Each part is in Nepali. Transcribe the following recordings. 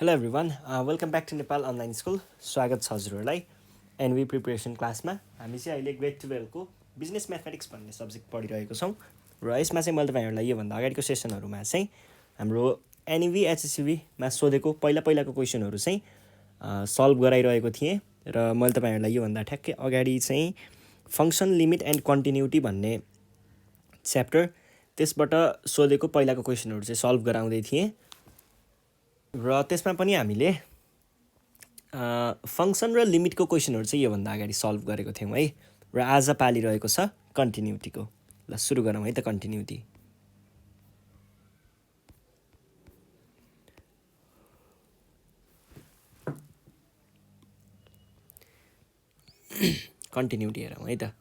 Hello everyone, welcome back to Nepal Online School. स्वागत छ हजुरहरूलाई एनवी प्रिपरेसन क्लासमा। हामी चाहिँ अहिले ग्रेड 12 को बिजनेस म्याथमेटिक्स भन्ने सब्जेक्ट पढिरहेको छौँ र यसमा चाहिँ मैले तपाईँहरूलाई योभन्दा अगाडिको सेसनहरूमा चाहिँ हाम्रो एनइभी एचएससिभीमा सोधेको पहिलाको क्वेसनहरू चाहिँ सल्भ गराइरहेको थिएँ र मैले तपाईँहरूलाई योभन्दा ठ्याक्कै अगाडि चाहिँ फङ्सन लिमिट एन्ड कन्टिन्युटी भन्ने च्याप्टर त्यसबाट सोधेको पहिलाको क्वेसनहरू चाहिँ सल्भ गराउँदै थिएँ र त्यसमा पनि हामीले फङ्सन र लिमिटको क्वेसनहरू चाहिँ योभन्दा अगाडि सल्भ गरेको थियौँ है र आज पालिरहेको छ कन्टिन्युटीको। ल सुरु गरौँ है त कन्टिन्युटी। कन्टिन्युटी हेरौँ है त।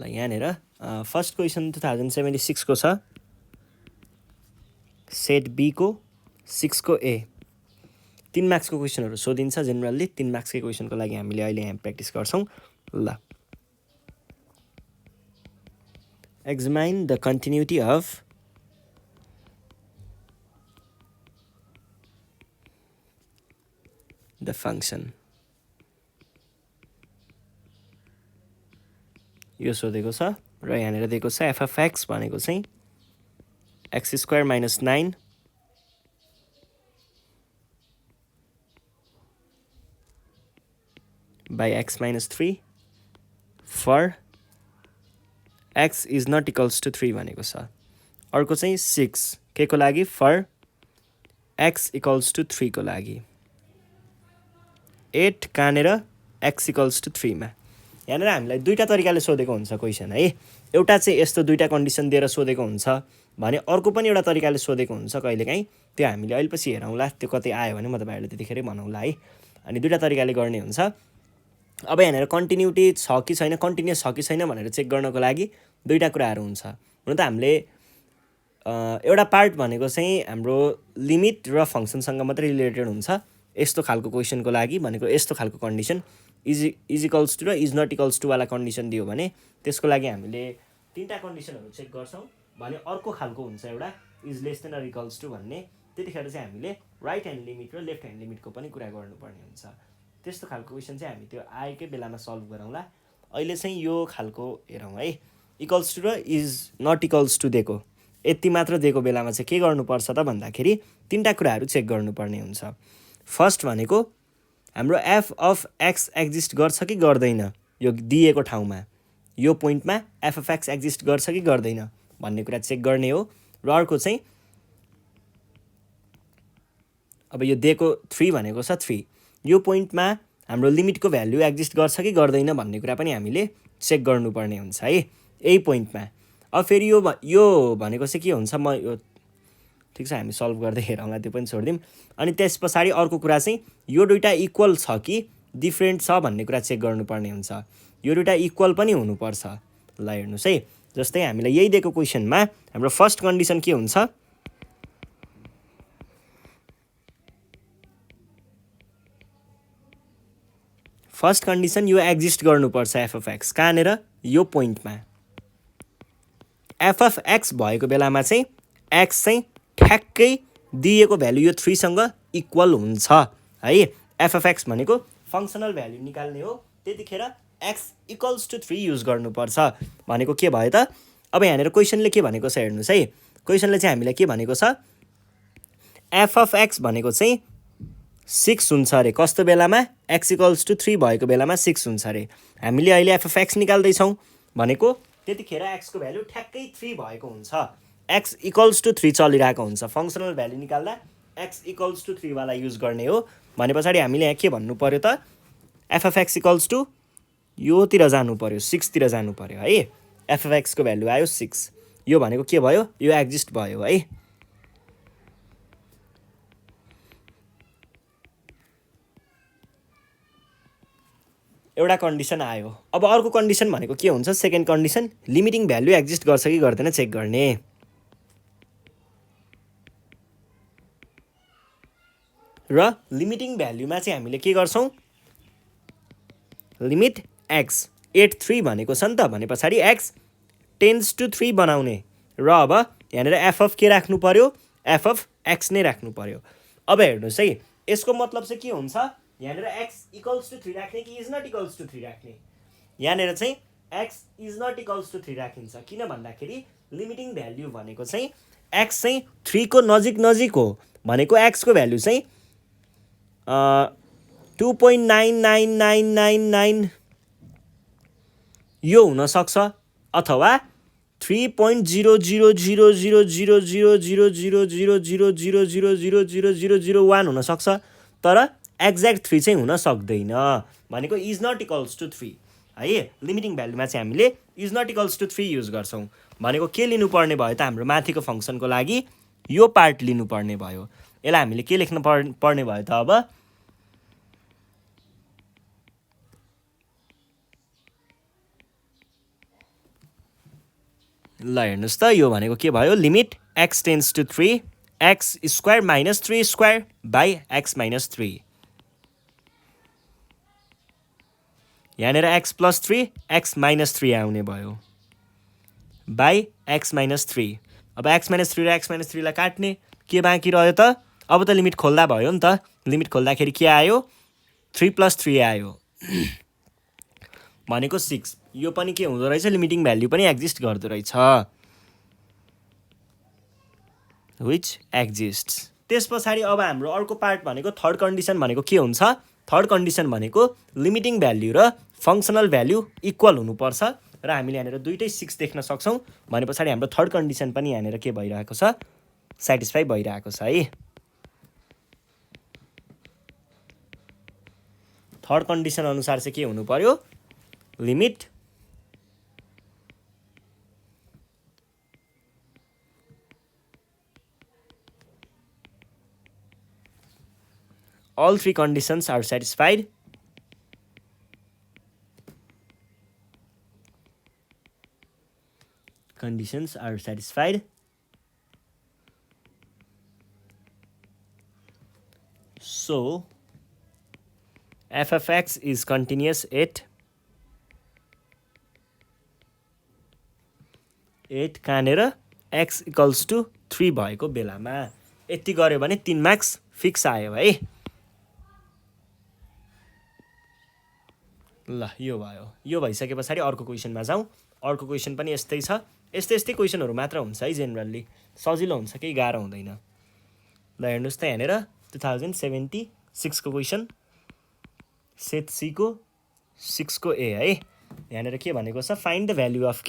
ल यहाँनिर फर्स्ट क्वेसन 2076 को छ, सेट बी को 6 को ए। 3 मार्क्सको क्वेसनहरू सोधिन्छ जेनरली। 3 मार्क्सकै क्वेसनको लागि हामीले अहिले यहाँ प्र्याक्टिस गर्छौँ। ल examine the continuity of the function. यो सोधेको छ र यहाँनिर दिएको छ एफ अफ एक्स भनेको चाहिँ x square minus 9 by x minus 3 for x is not equals to 3 भनेको छ। अर्को चाहिँ 6 के को लागि for x equals to 3 को लागि। 8 कहाँनिर x equals to 3 मा। यहाँनिर हामीलाई दुईटा तरिकाले सोधेको हुन्छ क्वेसन है। एउटा चाहिँ यस्तो दुईटा कन्डिसन दिएर सोधेको हुन्छ भने अर्को पनि एउटा तरिकाले सोधेको हुन्छ कहिलेकाहीँ। त्यो हामीले अहिले पछि हेरौँला, त्यो कतै आयो भने म तपाईँहरूले त्यतिखेरै भनौँला है। अनि दुईटा तरिकाले गर्ने हुन्छ। अब यहाँनिर कन्टिन्युटी छ कि छैन, कन्टिन्युस छ कि छैन भनेर चेक गर्नको लागि दुईटा कुराहरू हुन्छ। हुन त हामीले एउटा पार्ट भनेको चाहिँ हाम्रो लिमिट र फङ्सनसँग मात्रै रिलेटेड हुन्छ। यस्तो खालको क्वेसनको लागि भनेको यस्तो खालको कन्डिसन इज इक्वल्स टु र इज नट इक्वल्स टु वाला कन्डिसन दियो भने त्यसको लागि हामीले तीनटा कन्डिसनहरू चेक गर्छौँ भने अर्को खालको हुन्छ एउटा is less than or equals to भन्ने। त्यतिखेर चाहिँ हामीले राइट ह्यान्ड लिमिट र लेफ्ट ह्यान्ड लिमिटको पनि कुरा गर्नुपर्ने हुन्छ। त्यस्तो खालको क्वेसन चाहिँ हामी त्यो आएकै बेलामा सल्भ गरौँला। अहिले चाहिँ यो खालको हेरौँ है। इक्वल्स टु र इज नट इक्वल्स टु दिएको यति मात्र दिएको बेलामा चाहिँ के गर्नुपर्छ त भन्दाखेरि तीनटा कुराहरू चेक गर्नुपर्ने हुन्छ। फर्स्ट भनेको हाम्रो एफ अफ एक्स एक्जिस्ट गर्छ कि गर्दैन यो दिएको ठाउँमा, यो पोइन्टमा एफ अफ एक्स एक्जिस्ट गर्छ कि गर्दैन भन्ने कुरा चेक गर्ने हो। र अर्को चाहिँ अब यो दिएको 3 भनेको छ 3, यो पोइन्टमा हाम्रो लिमिटको भ्याल्यु एक्जिस्ट गर्छ कि गर्दैन भन्ने कुरा पनि हामीले चेक गर्नुपर्ने हुन्छ है यही पोइन्टमा। अब फेरि यो भनेको चाहिँ के हुन्छ, म यो ठिक छ हामी सल्भ गर्दै हेरौँला, त्यो पनि छोडिदिउँ। अनि त्यस पछाडि अर्को कुरा चाहिँ यो दुइटा इक्वल छ कि डिफ्रेन्ट छ भन्ने कुरा चेक गर्नुपर्ने हुन्छ। यो दुइटा इक्वल पनि हुनुपर्छ। ल हेर्नुहोस् है, जस्तै हामीलाई यही दिएको क्वेसनमा हाम्रो फर्स्ट कन्डिसन के हुन्छ, फर्स्ट कन्डिसन यो एक्जिस्ट गर्नुपर्छ एफ अफ एक्स कहाँनिर यो पोइन्टमा। एफ अफ एक्स भएको बेलामा चाहिँ एक्स चाहिँ ठ्याक्कै दिएको भ्यालु यो 3 सँग इक्वल हुन्छ है। एफ अफ एक्स भनेको फङ्सनल भ्यालु निकाल्ने हो, त्यतिखेर एक्स इक्वल्स टु 3 युज गर्नुपर्छ भनेको के भयो त। अब यहाँनिर क्वेसनले के भनेको छ हेर्नुहोस् है। क्वेसनले चाहिँ हामीलाई के भनेको छ, एफ अफ एक्स भनेको चाहिँ 6 हुन्छ अरे कस्तो बेलामा, एक्स इक्वल्स टु 3 भएको बेलामा 6 हुन्छ अरे। हामीले अहिले एफ अफ एक्स निकाल्दैछौँ भनेको त्यतिखेर एक्सको भ्यालु ठ्याक्कै 3 भएको हुन्छ। एक्स इक्वल्स टु 3 चलिरहेको हुन्छ। फङ्सनल भ्यालु निकाल्दा एक्स इक्वल्स टु 3 वाला युज गर्ने हो भने पछाडि हामीले यहाँ के भन्नु पऱ्यो त, f of x equals to योतिर जानु पऱ्यो, 6 तिर जानु पऱ्यो है। एफ अफ एक्सको भ्यालु आयो 6, यो भनेको के भयो, यो एक्जिस्ट भयो है। एउटा कन्डिसन आयो। अब अर्को कन्डिसन भनेको के हुन्छ, second condition limiting value exist गर्छ कि गर्दैन चेक गर्ने। र लिमिटिङ भ्यालुमा चाहिँ हामीले के गर्छौँ, लिमिट एक्स 8 3 भनेको छ नि त भने पछाडि एक्स टेन्स टु 3 बनाउने र अब यहाँनिर एफ अफ के राख्नु पर्यो, एफ अफ एक्स नै राख्नु पर्यो। अब हेर्नुहोस् है, यसको मतलब चाहिँ के हुन्छ यहाँनिर एक्स इक्वल्स टु 3 राख्ने कि इज नट इक्वल्स टु 3 राख्ने यहाँनिर चाहिँ x is not equals to 3 राखिन्छ किन भन्दाखेरि लिमिटिङ भ्याल्यु भनेको चाहिँ एक्स चाहिँ 3 को नजिक हो भनेको एक्सको भ्याल्यु चाहिँ 2.99999 यो हुनसक्छ अथवा 3.00000000000000001 हुनसक्छ तर एक्ज्याक्ट 3 चाहिँ हुन सक्दैन भनेको इज नट इक्वल्स टु 3 है लिमिटिङ भ्यालुमा चाहिँ हामीले is not equals to 3 use गर्छौँ भनेको के लिनुपर्ने भयो त हाम्रो माथिको फङ्सनको लागि यो पार्ट लिनुपर्ने भयो यसलाई हामीले के लेख्न पर्ने भयो त अब ल हेर्नुहोस् त यो भनेको के भयो limit x tends to 3 x square minus 3 square by x minus 3 यहाँनिर एक्स प्लस 3 एक्स माइनस 3 आउने भयो बाई एक्स माइनस 3 अब एक्स माइनस 3 र एक्स माइनस 3 लाई काट्ने के बाँकी रह्यो त अब त लिमिट खोल्दा भयो नि त लिमिट खोल्दाखेरि के आयो 3 + 3 आयो भनेको 6 यो पनि के हुँदो रहेछ लिमिटिङ भ्याल्यु पनि एक्जिस्ट गर्दो रहेछ विच एक्जिस्ट्स त्यस पछाडि अब हाम्रो अर्को पार्ट भनेको थर्ड कन्डिसन भनेको के हुन्छ थर्ड कन्डिसन भनेको लिमिटिङ भ्याल्यु र फङ्सनल भ्याल्यु इक्वल हुनुपर्छ र हामीले यहाँनिर दुईटै 6 देख्न सक्छौँ भने पछाडि हाम्रो थर्ड कन्डिसन पनि यहाँनिर के भइरहेको छ सेटिस्फाई भइरहेको छ है थर्ड कन्डिसन अनुसार चाहिँ के हुनु पर्यो limit all three conditions are satisfied so f of x is continuous at कहाँनिर x equals to 3 भएको बेलामा यति गर्यो भने 3 मार्क्स फिक्स आयो है ल यो भयो यो भइसके पछाडि अर्को क्वेसनमा जाउँ अर्को क्वेसन पनि यस्तै छ यस्तै क्वेसनहरू मात्र हुन्छ है जेनरली सजिलो हुन्छ केही गाह्रो हुँदैन ल हेर्नुहोस् त यहाँनिर 2076 को क्वेसन सेट सी को 6 को ए है यहाँनिर के भनेको छ फाइन्ड द भ्याल्यु अफ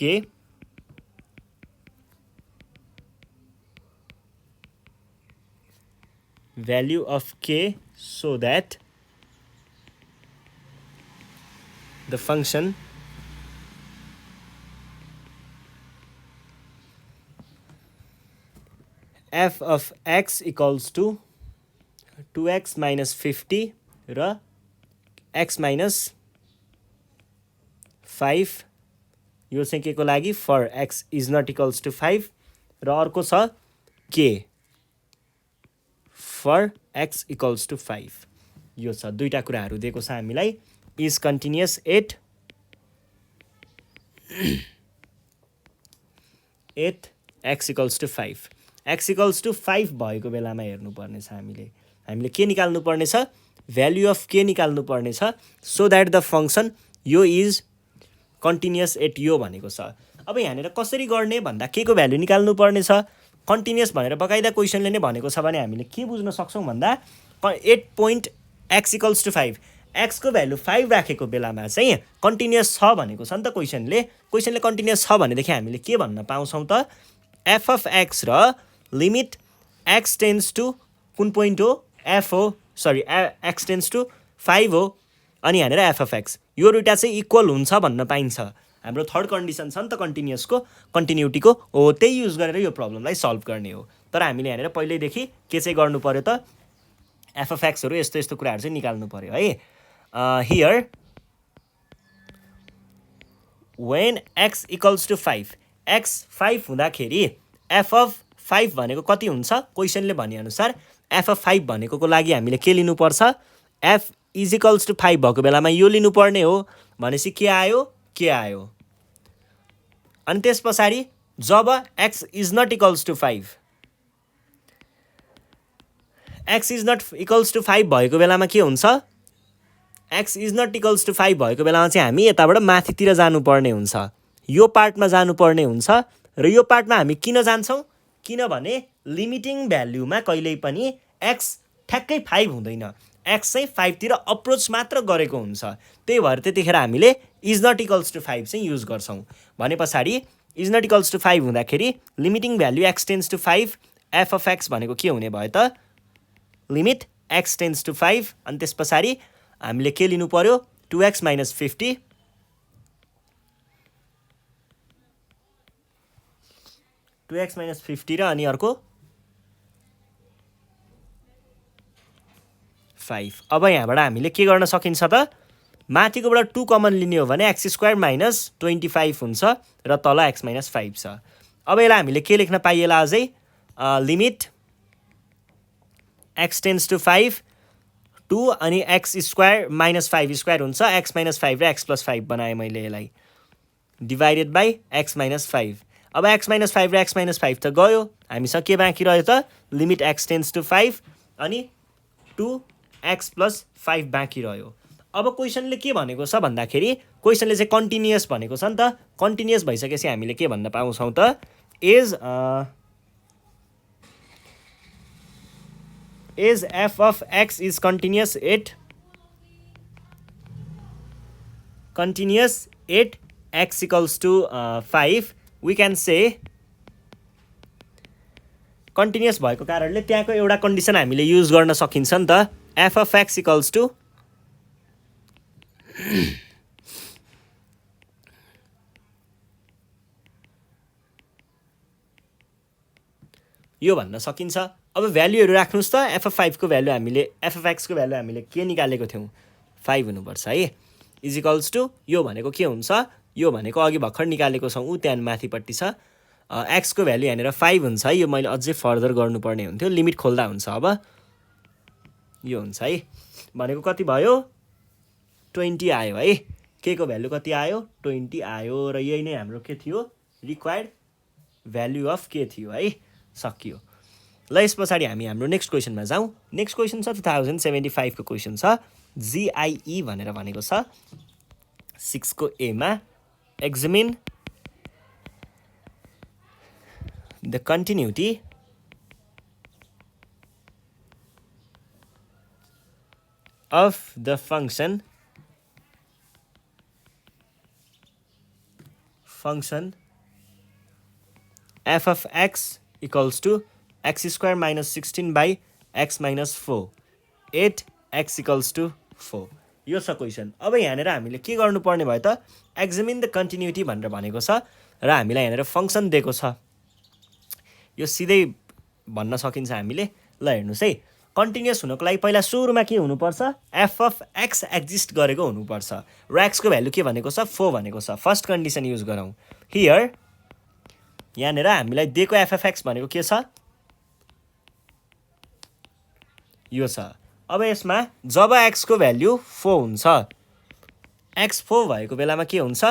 के so that the function f of x equals to 2x minus 50 र x minus 5 यो चाहिँ के को लागि for x is not equals to 5 र अर्को छ k for x equals to 5 यो छ दुईटा कुराहरू दिएको छ हामीलाई is continuous at x equals to 5 x equals to 5 भएको बेलामा हेर्नुपर्ने छ हामीले के निकाल्नु पर्ने छ भ्याल्यु अफ के निकाल्नु पर्ने छ सो दैट द फंक्शन यो इज कन्टिन्युअस एट यो भनेको छ अब यहाँनिर कसरी गर्ने भन्दा के को भ्याल्यु निकाल्नु पर्ने छ कन्टिन्युअस भनेर बकाइदा क्वेसनले नै भनेको छ भने हामीले के बुझ्न सक्छौं भन्दा 8.x equals to 5 x को भ्यालु 5 राखेको बेलामा चाहिँ कन्टिन्युअस छ भनेको छ नि त क्वेसनले कन्टिन्युअस छ भनेदेखि हामीले के भन्न पाउँछौं त f of x र लिमिट x टेन्ड्स टु कुन पोइन्ट हो f हो सरी x टेन्ड्स टु 5 हो अनि यहाँनिर f of x यो दुईटा चाहिँ इक्वल हुन्छ भन्न पाइन्छ हाम्रो थर्ड कन्डिसन छ नि त कन्टिन्युअसको कन्टिन्युटीको हो त्यही युज गरेर यो प्रब्लमलाई सल्भ गर्ने हो तर हामीले यहाँनिर पहिल्यैदेखि के चाहिँ गर्नु पर्यो त f of x हरू यस्तो कुराहरू चाहिँ निकाल्नु पर्यो है here when x equals to 5 x 5 हुँदाखेरि f of 5 भनेको कति हुन्छ क्वेसनले भने अनुसार f of 5 भनेको लागि हामीले के लिनु पर्छ f is equals to 5 भएको बेलामा यो लिनु पर्ने हो भनेपछि के आयो अनि त्यसपछि जब x is not equals to 5 x is not equals to 5 भएको बेलामा के हुन्छ, x is not equals to 5 भएको बेलामा चाहिँ हामी यताबाट माथितिर जानुपर्ने हुन्छ, यो पार्टमा जानुपर्ने हुन्छ। र यो पार्टमा हामी किन जान्छौँ, किनभने लिमिटिङ भ्याल्युमा कहिल्यै पनि एक्स ठ्याक्कै 5 हुँदैन, एक्स चाहिँ 5 तिर अप्रोच मात्र गरेको हुन्छ। त्यही भएर त्यतिखेर हामीले इज नट इक्वल्स टु 5 चाहिँ युज गर्छौँ। भने पछाडि इज नट इक्वल्स टु 5 हुँदाखेरि limiting value x tends to 5, f of x भनेको के हुने भयो त, लिमिट एक्स टेन्स टु 5। अनि त्यस पछाडि हामीले के लिनु पर्यो, 2x - 50 2x - 50 र अनि अर्को 5। अब यहाँबाट हामीले के गर्न सकिन्छ त, माथिकोबाट 2 कमन लिने हो भने x² - 25 हुन्छ र तल x - 5 छ। अब यसलाई हामीले के लेख्न पाइएला अझै, लिमिट x टेन्स टु 5 2 अनि x² - 5² हुन्छ, x - 5 र x + 5 बनाएँ मैले यसलाई, डिभाइडेड बाई x - 5। अब x - 5 र x - 5 त गयो, हामीसँग के बाँकी रह्यो त, लिमिट x टेन्स टु 5 अनि 2x + 5 बाँकी रह्यो। अब क्वेसनले के भनेको छ भन्दाखेरि, क्वेसनले चाहिँ कन्टिन्युअस भनेको छ नि त, कन्टिन्युअस भइसकेपछि हामीले के भन्न पाउँछौँ त, is f of x is continuous at x equals to 5, we can say continuous भएको कारणले त्यहाँको एउटा कन्डिसन हामीले युज गर्न सकिन्छ नि त, f of x equals to यो भन्न सकिन्छ। अब भ्याल्युहरू राख्नुहोस् त, एफ अफ 5 को भ्याल्यु हामीले, एफ अफ एक्स को भ्याल्यु हामीले के निकालेको थियौँ, 5 हुनुपर्छ है, इज इक्वल्स टु यो भनेको के हुन्छ, यो भनेको अघि भर्खर निकालेको छौँ, ऊ त्यहाँ माथिपट्टि छ, एक्सको भ्याल्यु यहाँनिर 5 हुन्छ है, यो मैले अझै फर्दर गर्नुपर्ने हुन्थ्यो, लिमिट खोल्दा हुन्छ। अब यो हुन्छ है, भनेको कति भयो, 20 आयो है, के को भ्याल्यु कति आयो, 20 आयो, र यही नै हाम्रो के थियो, रिक्वायर्ड भ्याल्यु अफ के थियो है, सकियो। ल यस पछाडि हामी हाम्रो नेक्स्ट क्वेसनमा जाउँ। नेक्स्ट क्वेसन छ 2075 को क्वेसन छ, GIE भनेर भनेको छ 6 को A मा, examine the continuity of the function f of x equals to x² - 16 by x - 4 8 x equals to 4। यो छ क्वेसन। अब यहाँनिर हामीले के गर्नुपर्ने भयो त, एक्जामिन द कन्टिन्युटी भनेर भनेको छ र हामीलाई यहाँनिर फङ्सन दिएको छ, यो सिधै भन्न सकिन्छ हामीले। ल हेर्नुहोस् है, कन्टिन्युअस हुनको लागि पहिला सुरुमा के हुनुपर्छ, एफ अफ एक्स एक्जिस्ट गरेको हुनुपर्छ, र एक्सको भ्याल्यु के भनेको छ, 4 भनेको छ। फर्स्ट कन्डिसन युज गरौँ। हियर यहाँनिर हामीलाई दिएको एफ अफ एक्स भनेको के छ, यो छ। अब यसमा जब एक्सको भ्याल्यु 4 हुन्छ, एक्स 4 भएको बेलामा के हुन्छ,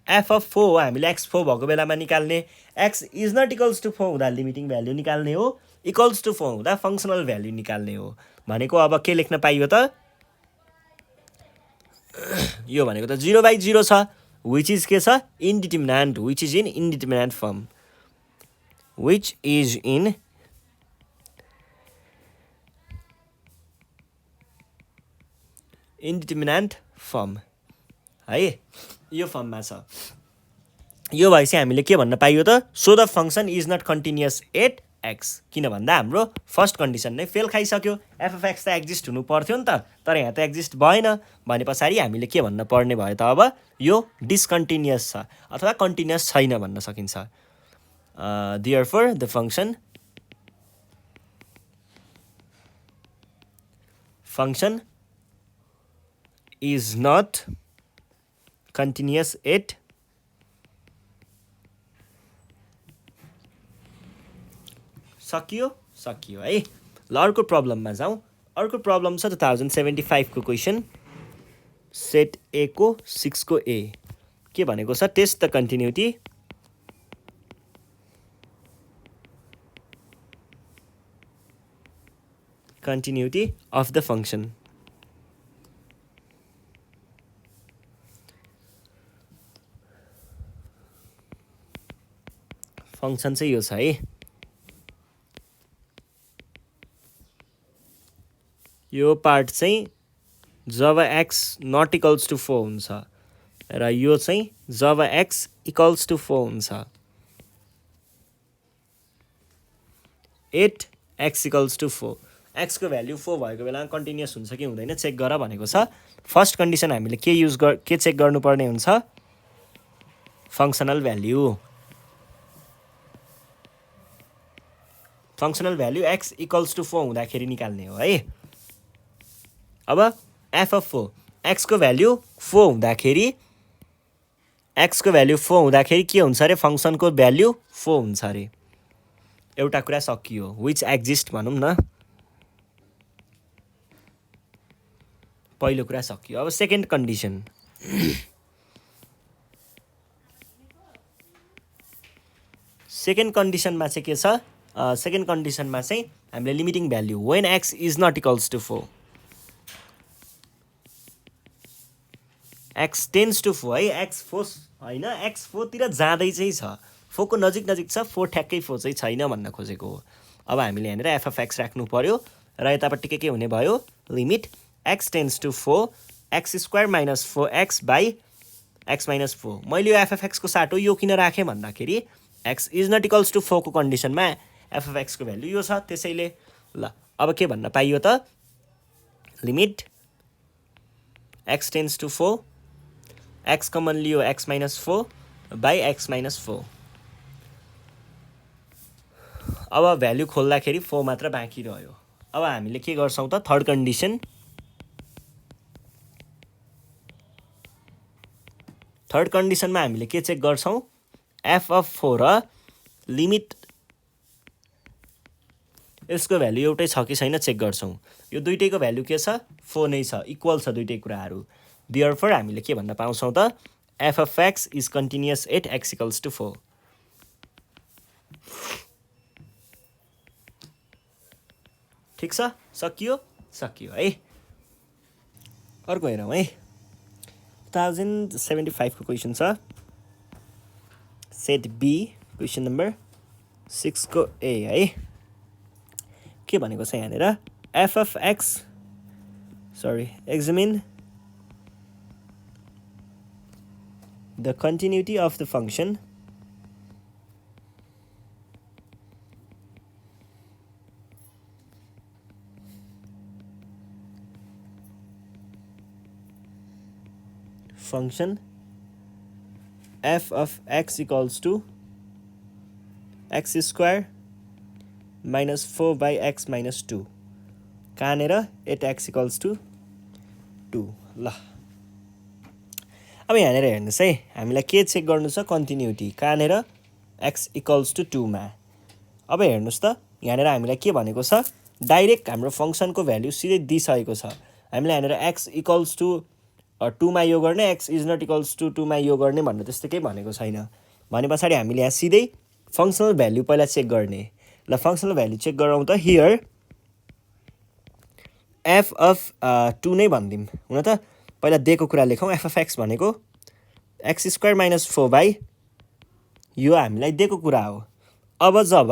एफ अफ 4 हो, हामीले एक्स 4 भएको बेलामा निकाल्ने, x is not equals to 4 हुँदा लिमिटिङ भ्याल्यु निकाल्ने हो, इक्वल्स टु 4 हुँदा फङ्सनल भ्याल्यु निकाल्ने हो। भनेको अब के लेख्न पाइयो त, यो भनेको त 0/0 छ, विच इज के छ, indeterminate, which is in indeterminate form, which is in indeterminate form है, यो फर्ममा छ। यो भएपछि हामीले के भन्न पाइयो त, so the function is not continuous at x, किन भन्दा हाम्रो फर्स्ट कन्डिसन नै फेल खाइसक्यो, एफ अफ एक्स त एक्जिस्ट हुनु पर्थ्यो नि त, तर यहाँ त एक्जिस्ट भएन। भने पछाडि हामीले के भन्न पर्ने भयो त, अब यो डिसकन्टिन्युअस छ अथवा कन्टिन्युअस छैन भन्न सकिन्छ। Therefore the function is not continuous at सकियो है। ल अर्को प्रब्लममा जाउँ। अर्को प्रब्लम छ 2075 को क्वेसन, सेट ए को 6 को ए, के भनेको छ, test the continuity continuity of the function. Function चाहिँ यो छ है। यो पार्ट चाहिँ जब x not equals to 4 हुन्छ र यो चाहिँ जब x equals to 4 हुन्छ। 8 x equals to 4 x को भ्याल्यु 4 भएको बेलामा कन्टिन्युअस हुन्छ कि हुँदैन चेक गर भनेको छ। फर्स्ट कन्डिसन हामीले के चेक गर्नुपर्ने हुन्छ, functional value. Functional value x equals to 4 हुँदाखेरि निकाल्ने हो है। अब f अफ 4 x को भ्याल्यु 4 हुँदाखेरि के हुन्छ अरे, फङ्सनको भ्याल्यु 4 हुन्छ अरे। एउटा कुरा सकियो, विच एक्जिस्ट भनौँ न, पहिलो कुरा सकियो। अब सेकेन्ड कन्डिसन, सेकेन्ड कन्डिसनमा चाहिँ के छ, सेकेन्ड कन्डिसनमा चाहिँ हामीले limiting value when x is not equals to 4, x tends to 4 है, x 4 होइन, x 4 तिर जाँदै चाहिँ छ, 4 को नजिक छ, 4 ठ्याक्कै 4 चाहिँ छैन भन्न खोजेको हो। अब हामीले यहाँनिर एफ अफ एक्स राख्नु पर्यो र यतापट्टि के हुने भयो, limit x tends to 4 x square minus 4x by x minus 4। मैले यो एफ अफ एक्सको साटो यो किन राखेँ भन्दाखेरि x is not equals to 4 को कन्डिसनमा एफ अफ एक्सको भ्याल्यु यो छ, त्यसैले ल अब के भन्न पाइयो त, limit x tends to 4 x common लियो x minus 4 by x minus 4। अब भ्याल्यु खोल्दाखेरि 4 मात्र बाँकी रह्यो। अब हामीले के गर्छौँ त, थर्ड कन्डिसन, थर्ड कन्डिसनमा हामीले के चेक गर्छौँ, एफ अफ 4 र लिमिट यसको भ्याल्यु एउटै छ कि छैन चेक गर्छौँ। यो दुइटैको भ्याल्यु के छ, 4 नै छ, इक्वल छ दुइटै कुराहरू। देयरफोर हामीले के भन्न पाउँछौँ त, f of x is continuous at x equals to 4। ठिक छ, सकियो है। अर्को हेरौँ है, 1075 को क्वेसन छ, सेट बी क्वेसन नम्बर 6 को ए है। के भनेको छ यहाँनिर, F of x examine the continuity of the function f of x equals to x square minus 4 by x minus 2 कहाँनिर at x equals to 2। ल अब यहाँनिर हेर्नुहोस् है, हामीलाई के चेक गर्नु छ, कन्टिन्युटी कहाँनिर x इक्वल्स टु 2 मा। अब हेर्नुहोस् त, यहाँनिर हामीलाई के भनेको छ, डाइरेक्ट हाम्रो फङ्सनको भ्याल्यु सिधै दिइसकेको छ। हामीले यहाँनिर x इक्वल्स टु 2 मा यो गर्ने, x is not equals to 2 मा यो गर्ने भन्ने त्यस्तो केही भनेको छैन। भने पछाडि हामीले यहाँ सिधै फङ्सनल भ्याल्यु पहिला चेक गर्ने। ल फङ्सनल भ्याल्यु चेक गरौँ त, हियर एफ अफ 2 नै भनिदिउँ, हुन त पहिला दिएको कुरा लेखौँ। एफ अफ एक्स भनेको एक्स स्क्वायर माइनस 4 बाई, यो हामीलाई दिएको कुरा हो। अब जब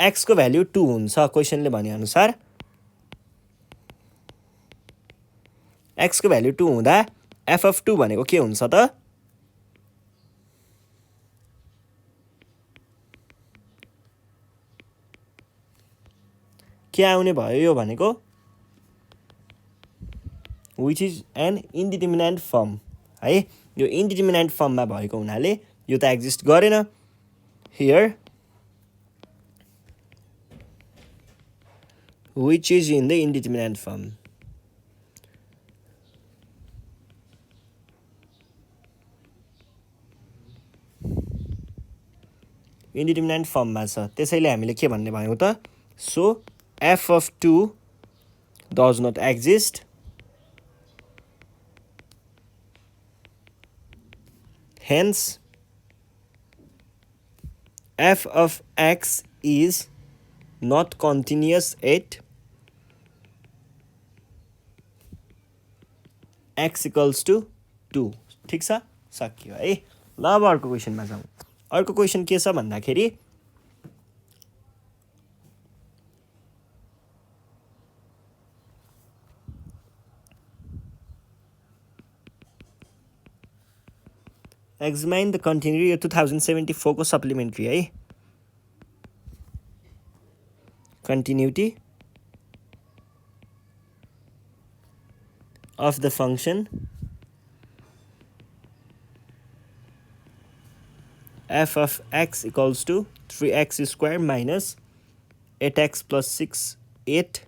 एक्सको भ्याल्यु 2 हुन्छ, क्वेसनले भनेअनुसार एक्सको भ्याल्यु 2 हुँदा एफ अफ 2 भनेको के हुन्छ त, के आउने भयो यो भनेको, which is an indeterminate form है। यो इन्डिटर्मिनेन्ट फर्ममा भएको हुनाले यो त एक्जिस्ट गरेन। Here which is in the indeterminate form, indeterminate फर्ममा छ, त्यसैले हामीले के भन्ने भयौँ त, so f of 2 does not exist, hence f of x is not continuous at x equals to 2 ठिक छ सकियो है ल अब अर्को क्वेसनमा जाउँ अर्को क्वेसन के छ भन्दाखेरि examine the continuity of 2074 को सप्लिमेन्ट्री है continuity of the function f of x equals to 3x square minus 8x plus 6 8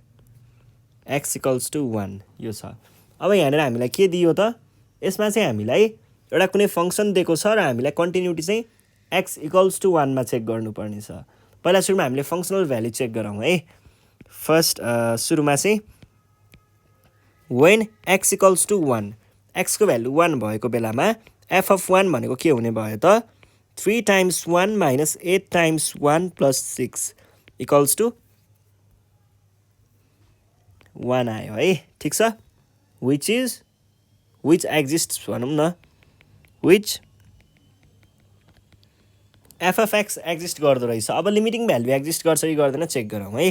x equals to 1 यो छ अब यहाँनिर हामीलाई के दियो त यसमा चाहिँ हामीलाई एउटा कुनै फंक्सन दिएको छ र हामीलाई कन्टिन्युटी चाहिँ x इक्वल्स टु 1 मा चेक गर्नुपर्ने छ पहिला सुरुमा हामीले फंक्सनल भ्यालु चेक गरौँ है फर्स्ट सुरुमा चाहिँ when x equals to 1 x को भ्यालु 1 भएको बेलामा f of 1 भनेको के हुने भयो त 3 times 1 minus 8 times 1 plus 6 equals to 1 आयो है ठीक छ which exists भनौँ न which f of x exist गर्दो रहेछ अब लिमिटिङ भ्यालु एक्जिस्ट गर्छ कि गर्दैन चेक गरौँ है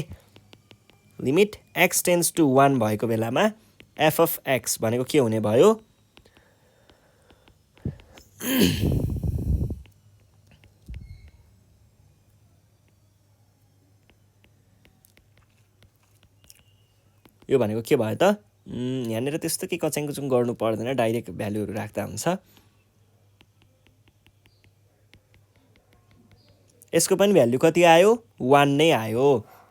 लिमिट x टेन्ड्स टु 1 भएको बेलामा f of x भनेको के हुने भयो यो भनेको के भयो त यहाँनिर त्यस्तो के कच्याङकुचुङ गर्नु पर्दैन डाइरेक्ट भ्यालुहरु राख्दा हुन्छ यसको पनि भ्यालु कति आयो 1 नै आयो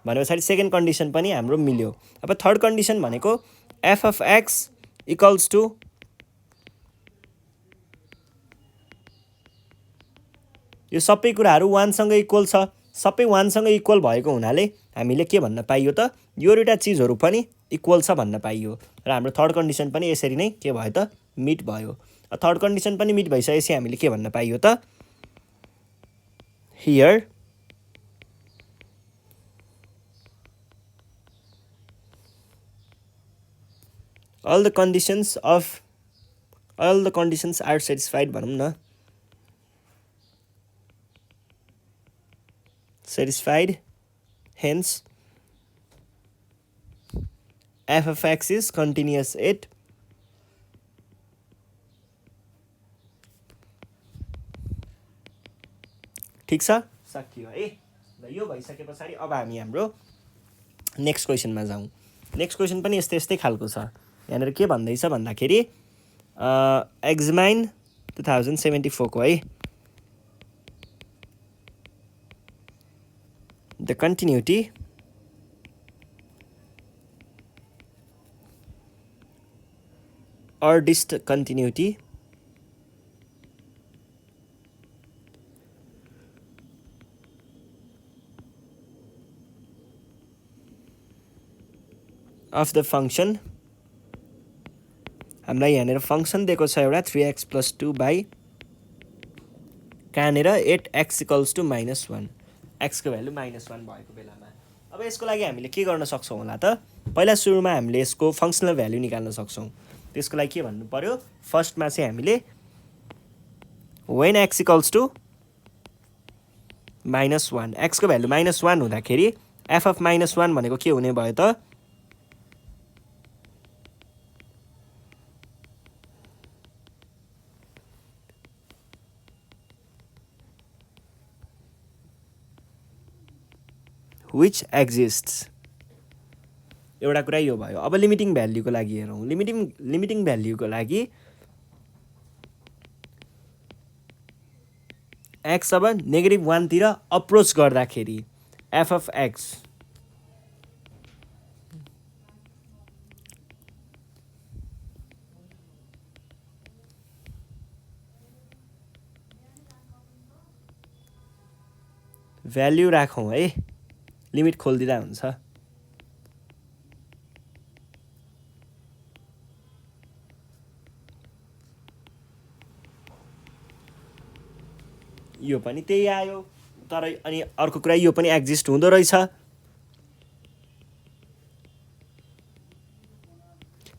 भनेपछि सेकेन्ड कन्डिसन पनि हाम्रो मिल्यो अब थर्ड कन्डिसन भनेको f of x equals to यो सबै कुराहरु 1 सँग इक्वल छ सबै 1 सँग इक्वल भएको हुनाले हामीले के भन्न पाइयो त यो दुईटा चीजहरु पनि इक्वल छ भन्न पाइयो र हाम्रो थर्ड कन्डिसन पनि यसरी नै के भयो त मिट भयो थर्ड कन्डिसन पनि मिट भइसकेपछि हामीले के भन्न पाइयो त here all the conditions are satisfied भनौं न satisfied hence f of x is continuous at ठीक छ सकियो है ल यो भइसकेपछि अब हामी हाम्रो नेक्स्ट क्वेशनमा जाउँ नेक्स्ट क्वेशन पनि यस्तै खालको छ यहाँनिर के भन्दैछ भन्दाखेरि examine 2074 को है the continuity or discontinuity of the function हामीलाई यहाँनिर फंक्सन दिएको छ एउटा 3x plus 2 by कहाँनिर 8x equals to -1 x को भ्यालु -1 भएको बेलामा अब यसको लागि हामीले के गर्न सक्छौं होला त पहिला सुरुमा हामीले यसको फंक्सनल भ्यालु निकाल्न सक्छौं त्यसको लागि के भन्नु पर्यो फर्स्टमा चाहिँ हामीले when x equals to -1 x को भ्यालु -1 हुँदाखेरि f of -1 भनेको के हुने भयो त which exists एउटा कुरा यो भयो अब लिमिटिङ भ्यालुको लागि हेरौं लिमिटिङ भ्यालुको लागि x अब -1 तिर अप्रोच गर्दाखेरि f of x भ्यालु राखौं है लिमिट खोल्दिदा हुन्छ यो पनि त्यही आयो तर अनि अर्को कुरा यो पनि एक्जिस्ट हुँदो रहेछ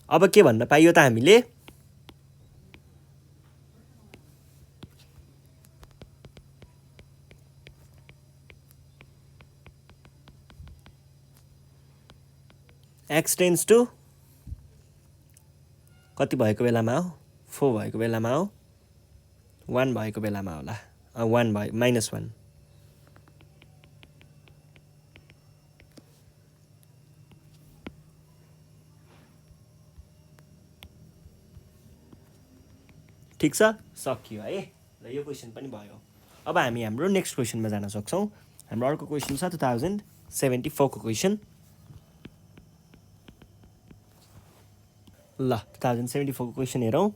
अब के भन्न पाइयो त हामीले एक्स टेन्स टु कति भएको बेलामा हो 4 भएको बेलामा हो 1 भएको बेलामा होला 1 भयो -1 ठिक छ सकियो है ल यो क्वेसन पनि भयो अब हामी हाम्रो नेक्स्ट क्वेसनमा जान सक्छौँ हाम्रो अर्को क्वेसन छ 2074 को क्वेसन ल 2074 को क्वेसन हेरौँ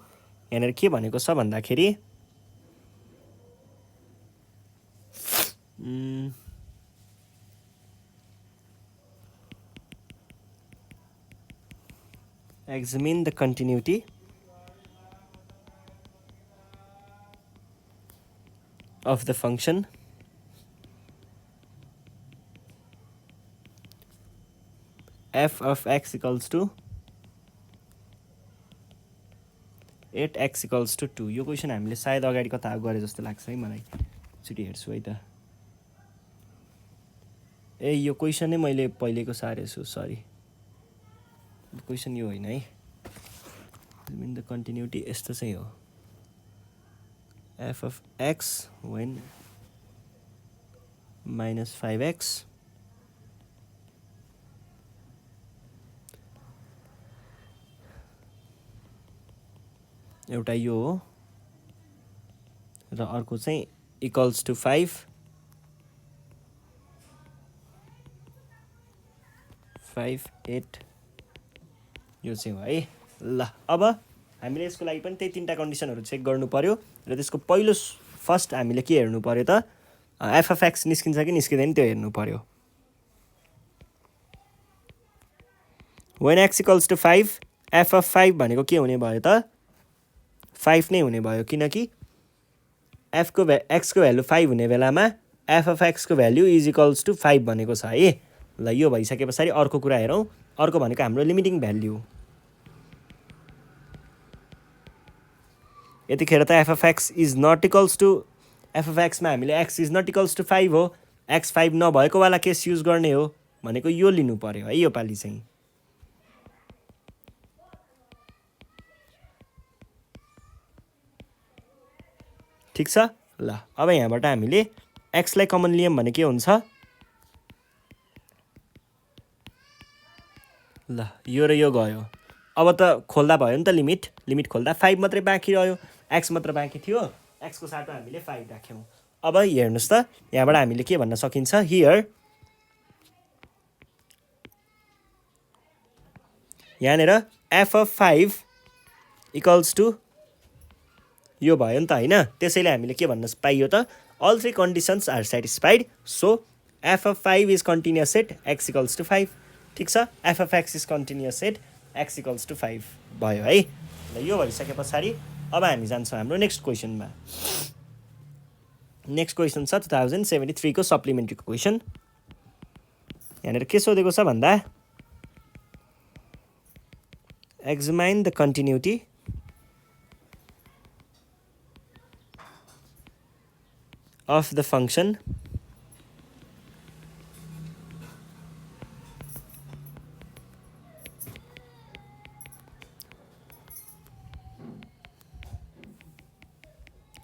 यहाँनिर के भनेको छ भन्दाखेरि examine the continuity of the function f of x equals to 8x equals to 2 यो क्वेसन हामीले सायद अगाडि कता गरे जस्तो लाग्छ है मलाई छिटो हेर्छु है त ए यो क्वेसन नै मैले पहिलेको सारेछु सरी क्वेसन यो होइन है इन द कन्टिन्युटी यस्तो चाहिँ हो f of x when -5x एउटा यो हो र अर्को चाहिँ इक्वल्स टु 5 5 8 यो चाहिँ हो है ल अब हामीले यसको लागि पनि त्यही तीनटा कन्डिसनहरु चेक गर्नु पर्यो र त्यसको पहिलो फर्स्ट हामीले के हेर्नु पर्यो त f of x निस्किन्छ कि निस्किदैन त्यो हेर्नु पर्यो when x equals to 5 f of 5 भनेको के हुने भयो त 5 नै हुने भयो किनकि x को भ्यालु 5 हुने बेलामा f of x को भ्यालु इज इक्वल्स टु 5 भनेको छ है ल यो भइसकेपछि अर्को कुरा हेरौँ अर्को भनेको हाम्रो लिमिटिङ भ्यालु यतिखेर त f of x is not equals to f of x मा हामीले x is not equals to 5 हो x 5 नभएको वाला केस युज गर्ने हो भनेको यो लिनु पर्यो है यो पाली चाहिँ ठीक छ ल अब यहाँबाट हामीले x लाई कमन लियौं भने के हुन्छ ल यो र यो गयो अब त खोल्दा भयो नि त लिमिट खोल्दा 5 मात्रै बाँकी रह्यो x मात्र बाँकी थियो x को साटो हामीले 5 राख्यौं अब हेर्नुस् त यहाँबाट हामीले के भन्न सकिन्छ हियर यहाँनेर f of 5 इक्वल्स टु यो भयो नि त हैन त्यसैले हामीले के भन्न पाइयो त all three conditions are satisfied so f of 5 is continuous at x equals to 5 ठीक छ f of x is continuous at x equals to 5 भयो है ल यो भइसकेपछि अब हामी जान्छौं हाम्रो नेक्स्ट क्वेशनमा नेक्स्ट क्वेशन छ 2073 को सप्लिमेन्ट्री को क्वेशन यहाँनेर के सोधेको छ भन्दा examine the continuity of the function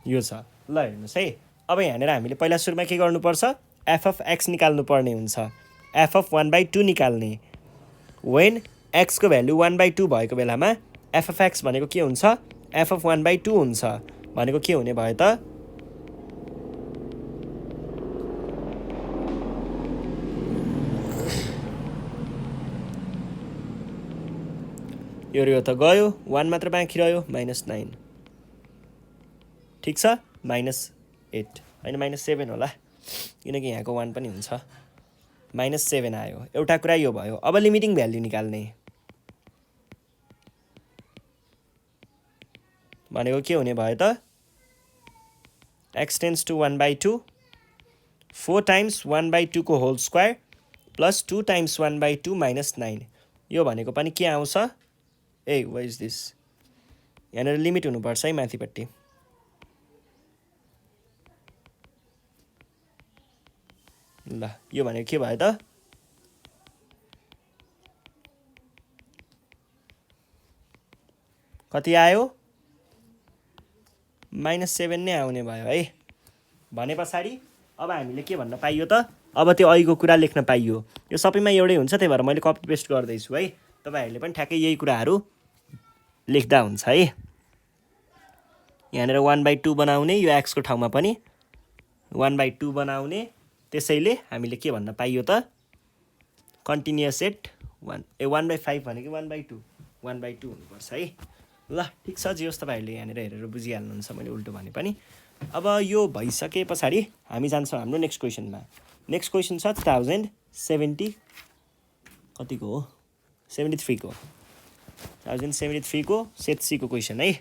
यो छ ल हेर्नुस् है अब यहाँनेर हामीले पहिला सुरुमा के गर्नुपर्छ f of x निकाल्नु पर्ने हुन्छ f of 1/2 निकाल्ने when x को भ्यालु 1/2 भएको बेलामा f of x भनेको के हुन्छ f of 1/2 हुन्छ भनेको के हुने भयो त यो र यो त गयो 1 मात्र बाँकी रह्यो -9 ठीक छ -8 हैन -7 होला किनकि यहाँको 1 पनि हुन्छ -7 आयो एउटा कुरा यो भयो अब लिमिटिङ भ्यालु निकाल्ने भनेको के हुने भयो त x टेन्ड्स टु 1/2 4 टाइम्स 1/2 को होल स्क्वायर प्लस 2 टाइम्स 1/2 -9 यो भनेको पनि के आउँछ ए व्हाट इज दिस यहाँनेर लिमिट हुनुपर्छ है माथिपट्टि ल यो भनेको के भयो त कति आयो -7 नै आउने भयो है। भने पछाडि अब हामीले के भन्न पाइयो त, अब त्यो अहिलेको कुरा लेख्न पाइयो। यो सबैमा एउटै हुन्छ, त्यही भएर मैले कपी पेस्ट गर्दैछु है। तपाईँहरूले पनि ठ्याक्कै यही कुराहरू लेख्दा हुन्छ है। यहाँनिर 1/2 बनाउने, यो एक्सको ठाउँमा पनि 1/2 बनाउने। त्यसैले हामीले के भन्न पाइयो त, कन्टिन्युअस एट 1/5 भनेको 1/2 हुनुपर्छ है। ल ठिक छ, जे होस् तपाईँहरूले यहाँनिर हेरेर बुझिहाल्नुहुन्छ मैले उल्टो भने पनि। अब यो भइसके पछाडि हामी जान्छौँ हाम्रो नेक्स्ट क्वेसनमा। नेक्स्ट क्वेसन छ 2070 कतिको हो, 73 को 2073 को सेट सी को क्वेसन है।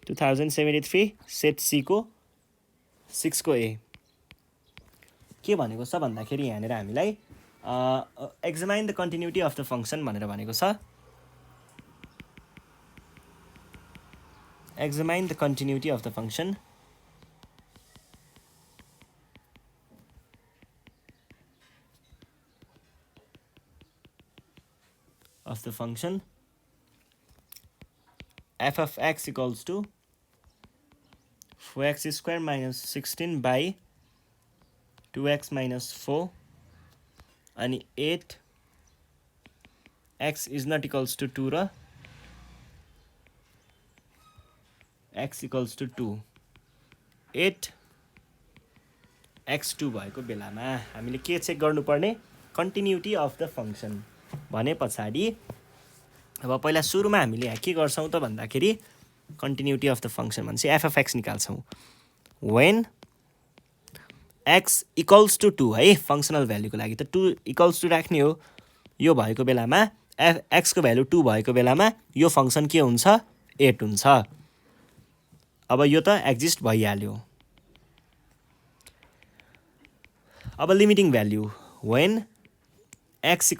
2073 सेट सी को 6 को ए के भनेको छ भन्दाखेरि यहाँनिर हामीलाई examine the continuity of the function भनेर भनेको छ। Examine the continuity of the function f of x equals to 4x square minus 16 by 2x minus 4 अनि 8 x is not equals to 2 र x equals to 2 8 x2 भएको बेलामा हामीले के चेक गर्नुपर्ने, कन्टिन्युटी अफ द फङ्सन। भने पछाडि अब पहिला सुरुमा हामीले यहाँ के गर्छौँ त भन्दाखेरि कन्टिन्युटी अफ द फङ्सन भनेपछि एफ अफ एक्स निकाल्छौँ। वेन एक्स इक्वल्स टु 2 है, फङ्सनल भ्याल्युको लागि त 2 इक्वल्स टु राख्ने हो। यो भएको बेलामा एक्सको भ्यालु 2 भएको बेलामा यो फङ्सन के हुन्छ, 8 हुन्छ। अब यो त एक्जिस्ट भइहाल्यो। अब limiting value when x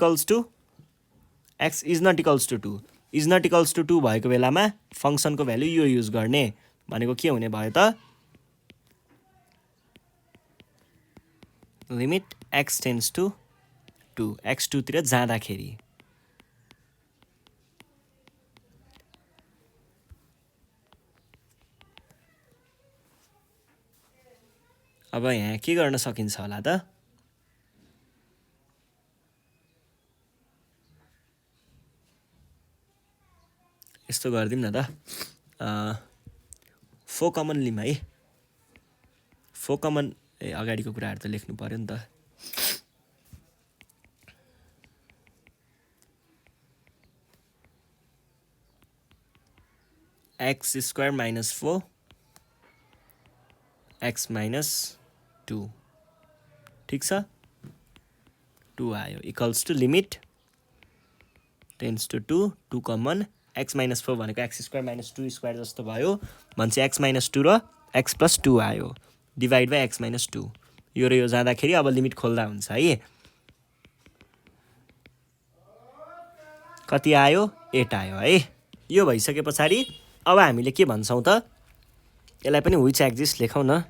is not equals to 2 is not equals to 2 भएको बेलामा फङ्सनको भ्याल्यु यो युज गर्ने भनेको के हुने भयो त, limit x tends to 2 x2 तिर जाँदाखेरि। अब यहाँ के गर्न सकिन्छ होला त, यस्तो गरिदिउँ न त, 4 कमन लिम है। 4 कमन अगाडिको कुराहरू त लेख्नु पर्यो नि त। X square minus 4 x minus 2 ठिक छ, 2 आयो equals to limit tends to 2 common x minus 4 भनेको एक्स स्क्वायर माइनस 2 स्क्वायर जस्तो भयो भनेपछि एक्स माइनस 2 र एक्स प्लस 2 आयो डिभाइड बाई एक्स माइनस 2। यो र यो जाँदाखेरि अब लिमिट खोल्दा हुन्छ है। कति आयो, 8 आयो है। यो भइसके पछाडि अब हामीले के भन्छौँ त, यसलाई पनि विच एक्जिस्ट लेखौँ न,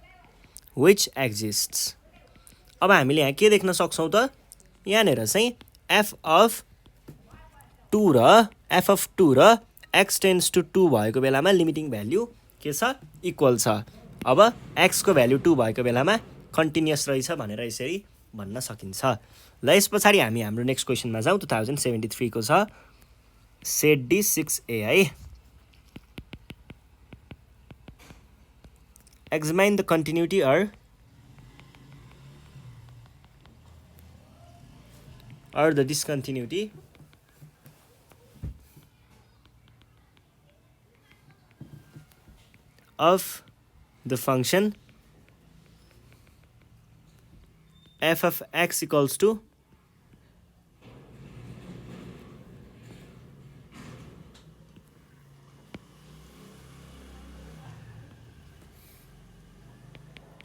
विच एक्जिस्ट्स। अब हामीले यहाँ के देख्न सक्छौँ त, यहाँनिर चाहिँ एफ अफ 2 र एक्स टेन्स टु 2 भएको बेलामा लिमिटिङ भ्याल्यु के छ, इक्वल छ। अब एक्सको भ्याल्यु 2 भएको बेलामा कन्टिन्युअस रहेछ भनेर यसरी भन्न सकिन्छ। ल यस पछाडि हामी हाम्रो नेक्स्ट क्वेसनमा जाउँ। 2073 को छ सेट डी 6a है। Examine the continuity or the discontinuity of the function f of x equals to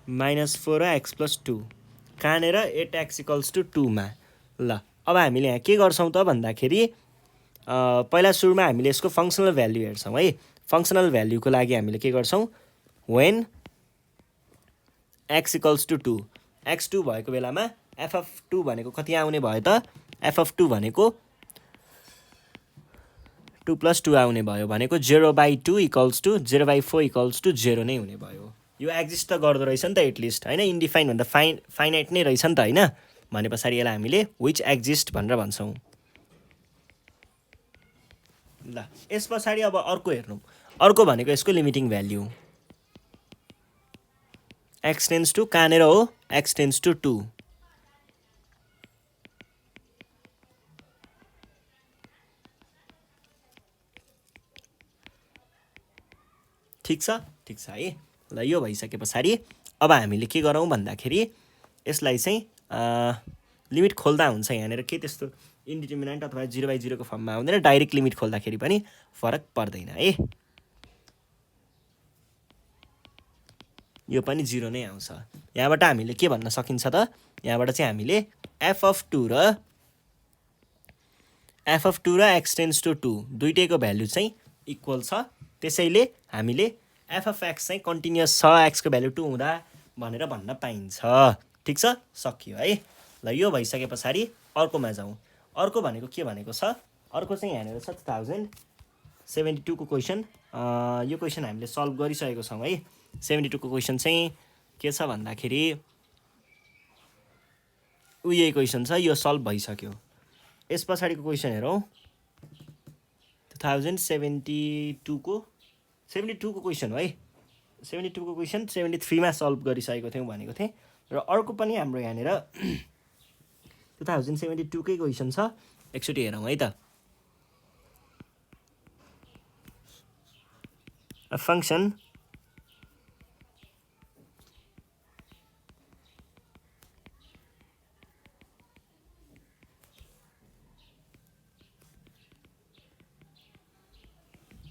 -4 र x plus 2 कहाँनिर 8x equals to 2 मा। ल अब हामीले यहाँ के गर्छौँ त भन्दाखेरि पहिला सुरुमा हामीले यसको फङ्सनल भ्याल्यु हेर्छौँ है। फङ्सनल भ्याल्युको लागि हामीले के गर्छौँ, when x equals to 2 x2 भएको बेलामा f of 2 भनेको कति आउने भयो त, f of 2 भनेको 2 + 2 आउने भयो भनेको 0/2 = 0/4 = 0 नै हुने भयो। यो एक्जिस्ट त गर्दो रहेछ नि त एटलिस्ट होइन, इन्डिफाइन भन्दा फाइनाइट नै रहेछ नि त होइन। भने पछाडि यसलाई हामीले विच एक्जिस्ट भनेर भन्छौँ। ल यस पछाडि अब अर्को हेर्नु, अर्को भनेको यसको limiting value x tends to कहाँनिर हो, x टेन्स टु 2। ठिक छ है। ल यो भइसके पछाडि अब हामीले के गरौँ भन्दाखेरि यसलाई चाहिँ लिमिट खोल्दा हुन्छ यहाँनिर, के त्यस्तो इन्डिटर्मिनेन्ट अथवा 0/0 को फर्ममा आउँदैन, डाइरेक्ट लिमिट खोल्दाखेरि पनि फरक पर्दैन है। यो पनि 0 नै आउँछ। यहाँबाट हामीले के भन्न सकिन्छ त, यहाँबाट चाहिँ हामीले f(2) र x टेन्स टु 2 दुईटैको भ्यालु चाहिँ इक्वल छ। त्यसैले हामीले f(x) चाहिँ कन्टिन्युअस छ x को भ्यालु 2 हुँदा भनेर भन्न पाइन्छ। ठिक छ, सकियो है। ल यो भइसके पछाडि अर्कोमा जाउँ। अर्को भनेको के भनेको छ, अर्को चाहिँ यहाँनिर छ 2072 को क्वेसन। यो क्वेसन हामीले सल्भ गरिसकेको छौँ है। 72 को क्वेसन चाहिँ के छ भन्दाखेरि यही क्वेसन छ, यो सल्भ भइसक्यो। यस पछाडिको क्वेसन हेरौँ, 2072 को 72 को क्वेसन हो है। 72 को क्वेसन 73 मा सल्भ गरिसकेको थियौँ भनेको थिएँ। र अर्को पनि हाम्रो यहाँनिर 2072 कै क्वेसन छ, एकचोटि हेरौँ है त। A function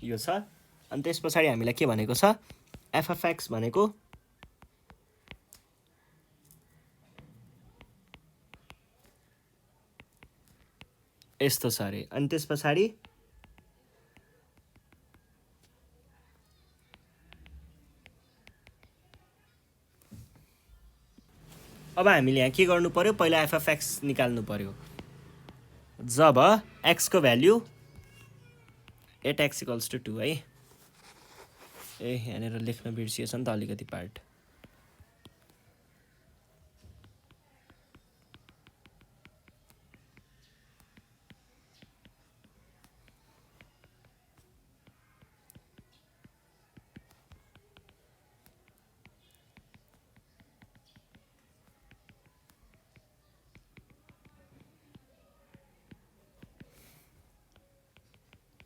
यो छ। अनि त्यस पछाडि हामीलाई के भनेको छ, f(x) भनेको यस्तो छ अरे। अनि त्यस पछाडि अब हामीले यहाँ के गर्नु पर्यो, पहिला f(x) निकाल्नु पर्यो। जब x को भ्याल्यु एट x = 2 है। यहाँनिर लेख्न बिर्सिएछ नि त अलिकति पार्ट।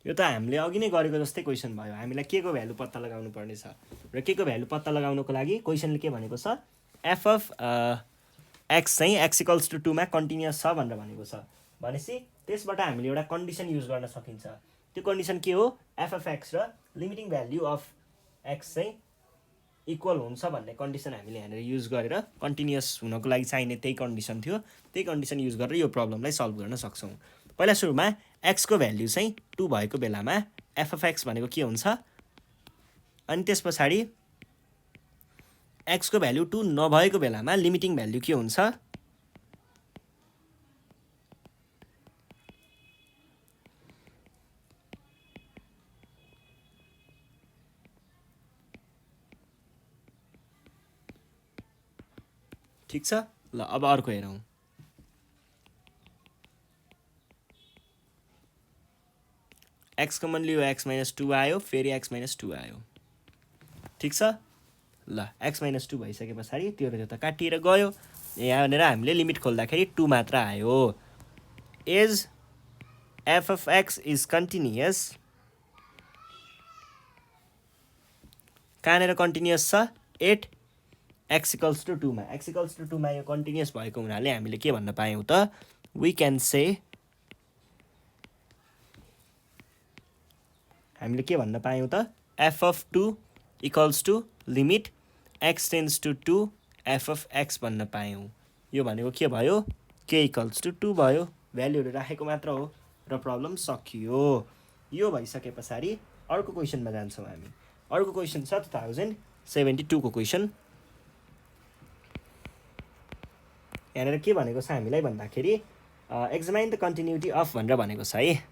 यो त हामीले अघि नै गरेको जस्तै क्वेसन भयो। हामीलाई के को भ्यालु पत्ता लगाउनु पर्ने छ, र के को भ्यालु पत्ता लगाउनको लागि क्वेसनले के भनेको छ, f(x) चाहिँ x = 2 मा कन्टिन्युअस छ भनेर भनेको छ। भनेपछि त्यसबाट हामीले एउटा कन्डिसन युज गर्न सकिन्छ। त्यो कन्डिसन के हो, f(x) र लिमिटिङ भ्याल्यु अफ x चाहिँ इक्वल हुन्छ भन्ने कन्डिसन हामीले यहाँनिर युज गरेर, कन्टिन्युअस हुनको लागि चाहिने त्यही कन्डिसन थियो, त्यही कन्डिसन युज गरेर यो प्रब्लमलाई सल्भ गर्न सक्छौँ। पहिला सुरुमा x को भ्याल्यु चाहिँ 2 भएको बेलामा f(x) भनेको के हुन्छ, अनि त्यस पछाडि x को भ्याल्यु 2 नभएको बेलामा लिमिटिङ भ्याल्यु के हुन्छ, ठिक छ। ल अब अर्को हेरौँ। x कमन लियो, x - 2 आयो, फेरि x - 2 आयो। ठिक छ। ल x - 2 भइसके पछाडि त्यो त काटिएर गयो। यहाँनिर हामीले लिमिट खोल्दाखेरि 2 मात्र आयो। इज f(x) इज कन्टिन्युअस, कहाँनिर कन्टिन्युअस छ, एट x = 2 मा। x = 2 मा यो कन्टिन्युअस भएको हुनाले हामीले के भन्न पायौँ त, वी क्यान से, हामीले के भन्न पायौँ त, f(2) = limit x tends to 2 f(x) भन्न पायौँ। यो भनेको के भयो, k = 2 भयो। भ्याल्युहरू राखेको मात्र हो र प्रब्लम सकियो। यो भइसके पछाडि अर्को क्वेसनमा जान्छौँ हामी। अर्को क्वेसन छ 2072 को क्वेसन। यहाँनिर के भनेको छ हामीलाई भन्दाखेरि एक्जामाइन द कन्टिन्युटी अफ भनेर भनेको छ है।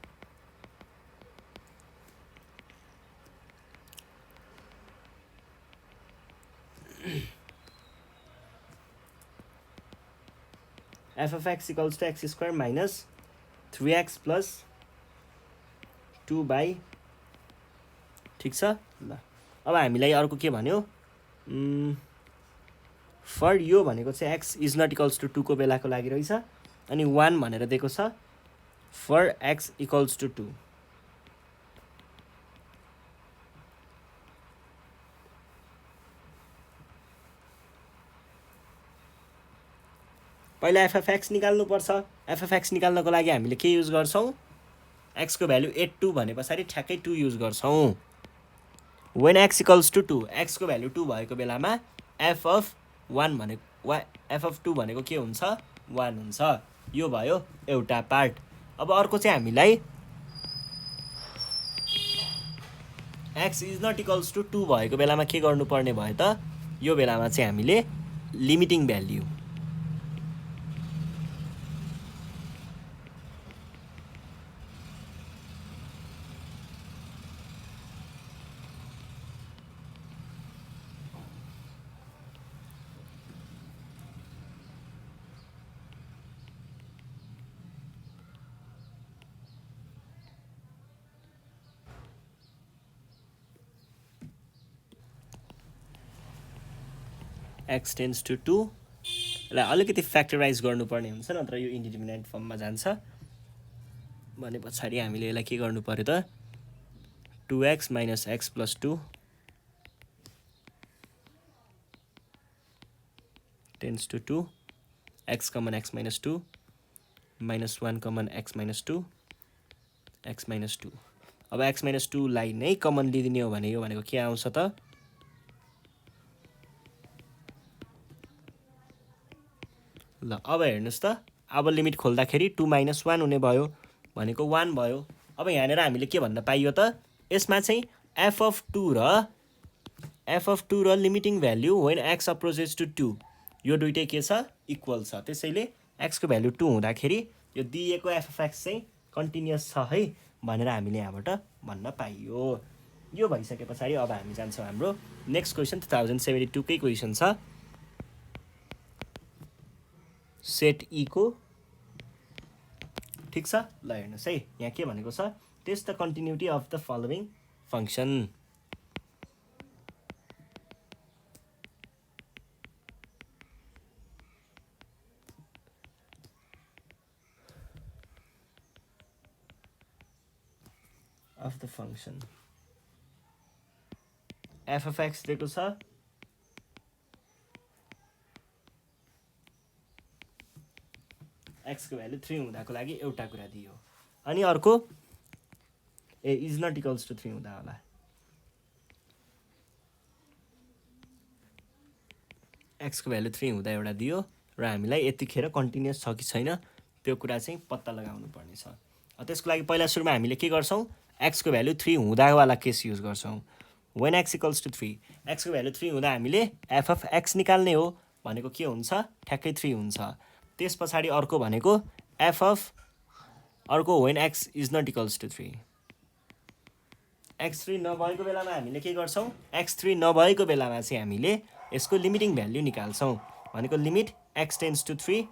F of x equals to x square minus 3x plus 2 ठिक छ ल अब हामीलाई अर्को के भन्यो फर यो भनेको चाहिँ x is not equals to 2 को बेलाको लागि रहेछ अनि 1 भनेर दिएको छ फर एक्स इक्वल्स टु 2 पहिला एफ अफ एक्स निकाल्नुपर्छ एफ अफ एक्स निकाल्नको लागि हामीले के युज गर्छौँ एक्सको भ्यालु 82 भने पछाडि ठ्याक्कै 2 युज गर्छौँ वेन एक्स इक्वल्स टु 2 एक्सको भ्यालु 2 भएको बेलामा एफ अफ 1 भनेको एफ अफ 2 भनेको के हुन्छ 1 हुन्छ यो भयो एउटा पार्ट अब अर्को चाहिँ हामीलाई x is not equals to 2 भएको बेलामा के गर्नुपर्ने भयो त यो बेलामा चाहिँ हामीले limiting value x tends to 2 लाई अलिकति फ्याक्टराइज गर्नुपर्ने हुन्छ नत्र यो इन्डिटर्मिनेन्ट फर्ममा जान्छ भने पछाडि हामीले यसलाई के गर्नु पर्यो त 2x minus x plus 2 tends to 2 x common x minus 2 minus 1 common x minus 2 x minus 2 अब x माइनस 2 लाई नै कमन लिदिने हो भने यो भनेको के आउँछ त ल अब हेर्नुस् त अब लिमिट खोल्दाखेरि 2 माइनस 1 हुने भयो भनेको 1 भयो अब यहाँनिर हामीले के भन्न पाइयो त यसमा चाहिँ एफ अफ 2 र limiting value when x approaches to 2 यो दुइटै के छ इक्वल छ त्यसैले एक्सको भ्याल्यु 2 हुँदाखेरि यो दिएको एफ अफ एक्स चाहिँ कन्टिन्युअस छ है भनेर हामीले यहाँबाट भन्न पाइयो यो भइसके पछाडि अब हामी जान्छौँ हाम्रो नेक्स्ट क्वेसन 2072 कै क्वेसन छ सेट ई को ठिक छ ल हेर्नुहोस् है यहाँ के भनेको छ test the continuity of the following function of the function f of x दिएको छ एक्सको भ्यालु 3 हुँदाको लागि एउटा कुरा दियो अनि अर्को इज नट इक्वल्स टु 3 हुँदा होला एक्सको भ्यालु 3 हुँदा एउटा दियो र हामीलाई यतिखेर कन्टिन्युअस छ कि छैन त्यो कुरा चाहिँ पत्ता लगाउनु पर्ने छ त्यसको लागि पहिला सुरुमा हामीले के गर्छौँ एक्सको भ्यालु 3 हुँदावाला केस युज गर्छौँ वेन एक्स इक्वल्स टु 3 एक्सको भ्यालु 3 हुँदा हामीले एफ अफ एक्स निकाल्ने हो भनेको के हुन्छ ठ्याक्कै 3 हुन्छ त्यस पछाडि अर्को भनेको एफ अफ अर्को when x is not equals to 3 x3 नभएको बेलामा हामीले के गर्छौँ x3 नभएको बेलामा चाहिँ हामीले यसको लिमिटिङ भ्याल्यु निकाल्छौँ भनेको लिमिट x टेन्स टु 3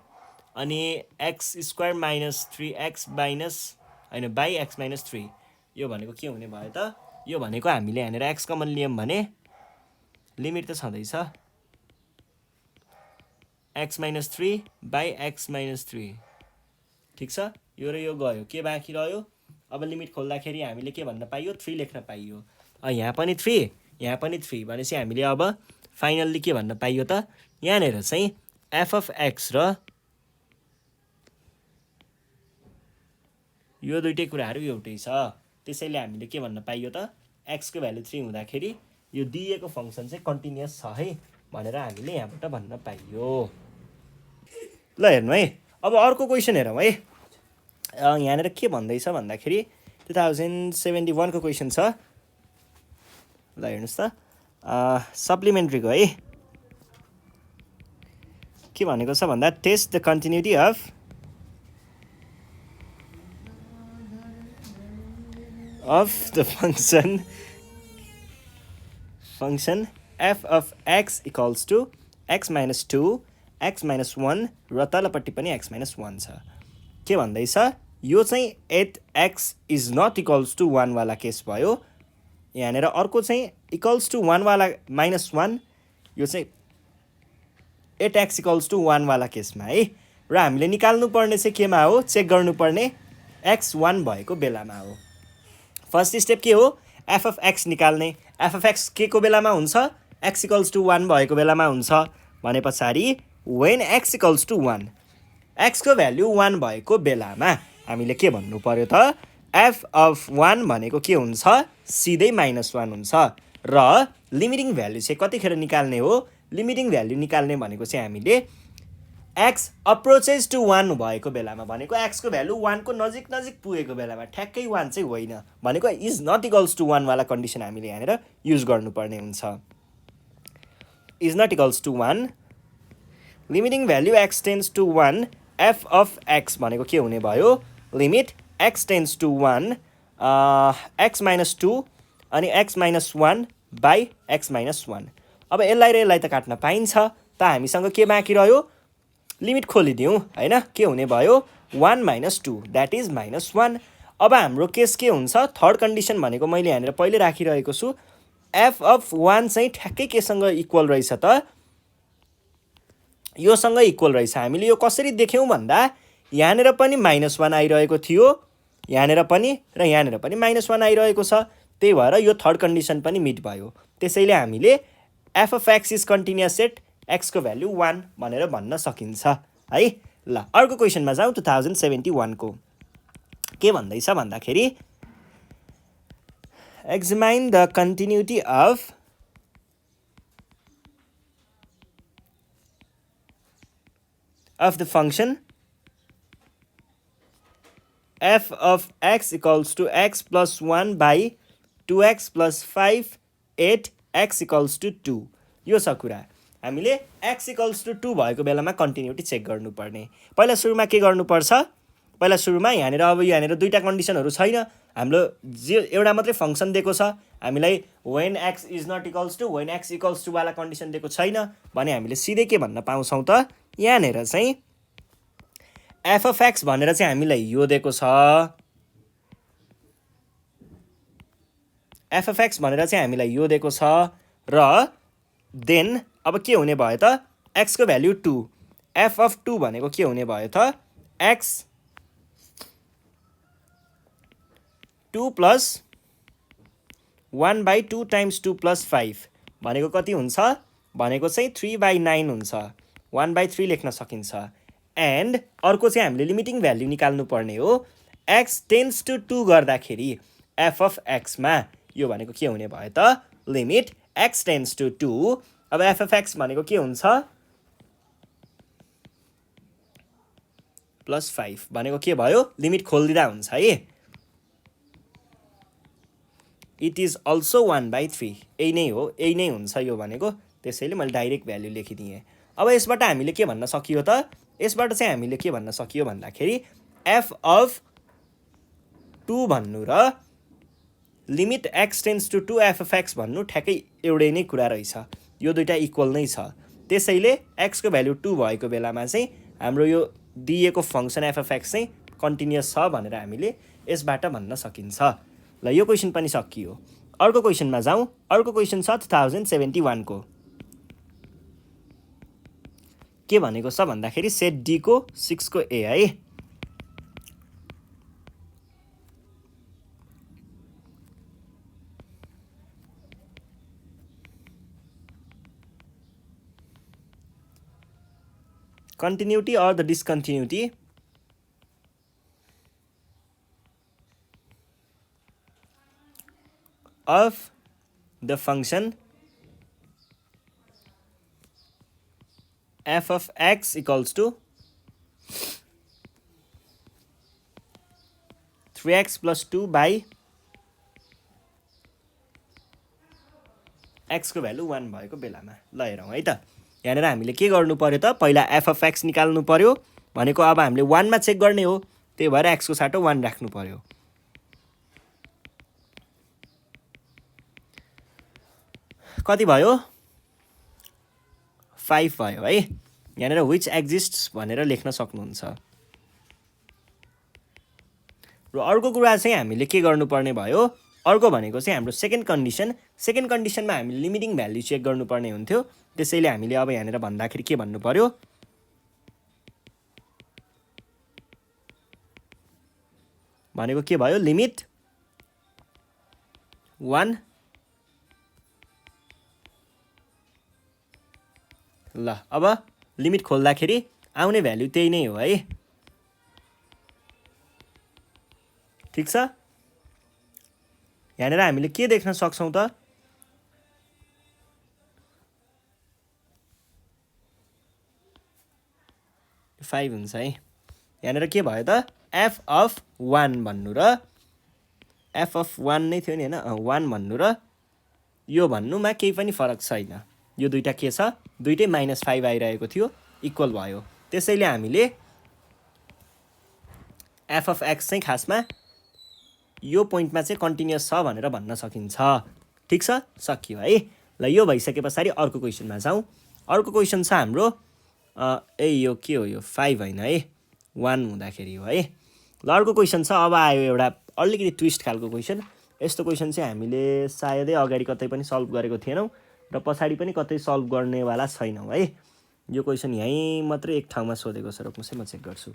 अनि x square minus 3x minus होइन बाई एक्स माइनस 3 यो भनेको के हुने भयो त यो भनेको हामीले यहाँनिर एक्स कमन लियौँ भने लिमिट त छँदैछ x minus 3 by x minus 3 ठिक छ यो र यो गयो के बाँकी रह्यो अब लिमिट खोल्दाखेरि हामीले के भन्न पाइयो 3 लेख्न पाइयो यहाँ पनि 3 यहाँ पनि 3 भनेपछि हामीले अब फाइनल्ली के भन्न पाइयो त यहाँनिर चाहिँ एफ अफ एक्स र यो दुइटै कुराहरू एउटै छ त्यसैले हामीले के भन्न पाइयो त एक्सको भ्यालु 3 हुँदाखेरि यो दिएको फङ्सन चाहिँ कन्टिन्युअस छ है भनेर हामीले यहाँबाट भन्न पाइयो ल हेर्नु है अब अर्को क्वेसन हेरौँ है यहाँनिर के भन्दैछ भन्दाखेरि 2071 को क्वेसन छ ल हेर्नुहोस् त सप्लिमेन्ट्रीको है के भनेको छ भन्दा test the continuity of the function f of x equals to x minus 2 x minus 1 र तलपट्टि पनि x माइनस 1 छ। के भन्दैछ यो चाहिँ 8x is not equals to 1 वाला केस भयो। यहाँनिर अर्को चाहिँ इक्वल्स टु 1 वाला -1 यो चाहिँ 8x इक्वल्स टु 1 वाला केसमा है। र हामीले निकाल्नु पर्ने चाहिँ केमा हो चेक गर्नुपर्ने x 1 भएको बेलामा हो। फर्स्ट स्टेप के हो f अफ x निकाल्ने। f अफ x के को बेलामा हुन्छ x इक्वल्स टु 1 भएको बेलामा हुन्छ भने पछाडि when x equals to 1 x को भ्याल्यु 1 भएको बेलामा हामीले के भन्नु पर्यो त f अफ 1 भनेको के हुन्छ सिधै -1 हुन्छ। र लिमिटिङ भ्याल्यु चाहिँ कतिखेर निकाल्ने हो लिमिटिङ भ्याल्यु निकाल्ने भनेको चाहिँ हामीले x अप्रोचेस टु 1 भएको बेलामा भनेको x को भ्यालु 1 को नजिक पुगेको बेलामा ठ्याक्कै 1 चाहिँ होइन भनेको इज नट इक्वल्स टु 1 वाला कन्डिसन हामीले यहाँनिर युज गर्नुपर्ने हुन्छ। Is not equals to 1 limiting value x tends to 1 f of x भनेको के हुने भयो limit x tends to 1 x minus 2 अनि x minus 1 by x minus 1। अब यसलाई र यसलाई त काट्न पाइन्छ त हामीसँग के बाँकी रह्यो लिमिट खोलिदिउँ हैन के हुने भयो 1 माइनस 2 द्याट इज -1। अब हाम्रो केस के हुन्छ थर्ड कन्डिसन भनेको मैले यहाँनिर पहिले राखिरहेको छु f अफ 1 चाहिँ ठ्याक्कै केसँग इक्वल रहेछ त योसँग इक्वल रहेछ। हामीले यो कसरी देख्यौँ भन्दा यहाँनिर पनि -1 आइरहेको थियो यहाँनिर पनि र यहाँनिर पनि -1 आइरहेको छ त्यही भएर यो थर्ड कन्डिसन पनि मिट भयो। त्यसैले हामीले f अफ x इज कन्टिन्युअस एट x को भ्याल्यु 1 भनेर भन्न सकिन्छ है। ल अर्को क्वेसनमा जाउँ 2071 को के भन्दैछ भन्दाखेरि examine the continuity of the function f of x equals to x plus 1 by 2x plus 5 8 x equals to 2 यो छ कुरा। हामीले x equals to 2 भएको बेलामा कन्टिन्युटी चेक गर्नुपर्ने। पहिला सुरुमा के गर्नुपर्छ पहिला सुरुमा यहाँनिर दुईटा कन्डिसनहरू छैन हाम्रो जे एउटा मात्रै फंक्सन दिएको छ हामीलाई when x is not equals to when x equals to वाला कन्डिसन दिएको छैन भने हामीले सिधै के भन्न पाउँछौँ त यहाँनिर चाहिँ f of x भनेर चाहिँ हामीलाई यो दिएको छ f of x भनेर चाहिँ हामीलाई यो दिएको छ र देन अब के हुने भयो त x को भ्याल्यु 2 f of 2 भनेको के हुने भयो त x 2 plus 1 by 2 times 2 plus 5 भनेको कति हुन्छ भनेको चाहिँ 3/9 हुन्छ 1/3 लेख्न सकिन्छ। एन्ड अर्को चाहिँ हामीले लिमिटिङ भ्याल्यु निकाल्नु पर्ने हो x टेन्स टु 2 गर्दाखेरि f of x मा यो भनेको के हुने भयो त लिमिट x टेन्स टु 2 अब f of x भनेको के हुन्छ +5 भनेको के भयो लिमिट खोलिदिँदा हुन्छ है इट इज अल्सो 1/3 यही नै हो यही नै हुन्छ यो भनेको त्यसैले मैले डाइरेक्ट भ्याल्यु लेखिदिएँ। अब यसबाट हामीले के भन्न सकियो त यसबाट चाहिँ हामीले के भन्न सकियो भन्दाखेरि f of 2 भन्नु र limit x tends to 2 f of x भन्नु ठ्याक्कै एउटै नै कुरा रहेछ यो दुईटा इक्वल नै छ। त्यसैले x को भ्याल्यु 2 भएको बेलामा चाहिँ हाम्रो यो दिएको फंक्सन f of x चाहिँ कन्टिन्युअस छ भनेर हामीले यसबाट भन्न सकिन्छ। ल यो क्वेसन पनि सकियो। अर्को क्वेसनमा जाउँ। अर्को क्वेसन छ 2071 को के भनेको छ भन्दाखेरि सेट डी को 6 को ए है continuity or the discontinuity of the function f of x equals to 3x plus 2 by x को भ्यालु 1 भएको बेलामा ल हेरौँ है त यहाँनिर हामीले के गर्नु पर्यो त पहिला f of x निकाल्नु पर्यो भनेको अब हामीले 1 मा चेक गर्ने हो त्यही भएर x को साटो 1 राख्नु पर्यो। कति भयो 5 भयो है यहाँनिर which exists भनेर लेख्न सक्नुहुन्छ। र अर्को कुरा चाहिँ हामीले के गर्नुपर्ने भयो, अर्को भनेको चाहिँ हाम्रो सेकेन्ड कन्डिसनमा हामीले लिमिटिङ भ्याल्यु चेक गर्नुपर्ने हुन्थ्यो। त्यसैले हामीले अब यहाँनिर भन्दाखेरि के भन्नु पर्यो, भनेको के भयो, लिमिट 1 ल अब लिमिट खोल्दाखेरि आउने भ्याल्यु त्यही नै हो है, ठिक छ। यहाँनिर हामीले के देख्न सक्छौँ त, फाइभ हुन्छ है। यहाँनिर के भयो त, एफ अफ 1 भन्नु र एफ अफ 1 नै थियो नि होइन, 1 भन्नु र यो भन्नुमा केही पनि फरक छैन। यो दुईटा के छ, दुईटै -5 आइरहेको थियो, इक्वल भयो। त्यसैले हामीले एफ अफ एक्स चाहिँ खासमा यो पोइन्टमा चाहिँ कन्टिन्युअस छ भनेर भन्न सकिन्छ। ठिक छ, सकियो है। ल यो भइसके पछाडि अर्को क्वेसनमा जाउँ। अर्को क्वेसन छ हाम्रो यो के हो, यो 5 होइन है, 1 हुँदाखेरि हो है। ल अर्को क्वेसन छ, अब आयो एउटा अलिकति ट्विस्ट खालको क्वेसन। यस्तो क्वेसन चाहिँ हामीले सायदै अगाडि कतै पनि सल्भ गरेको थिएनौँ र पछाडि पनि कतै सल्भ गर्नेवाला छैनौँ है। यो क्वेसन यहीँ मात्रै एक ठाउँमा सोधेको छ, रोक्नुहोस् है म चेक गर्छु।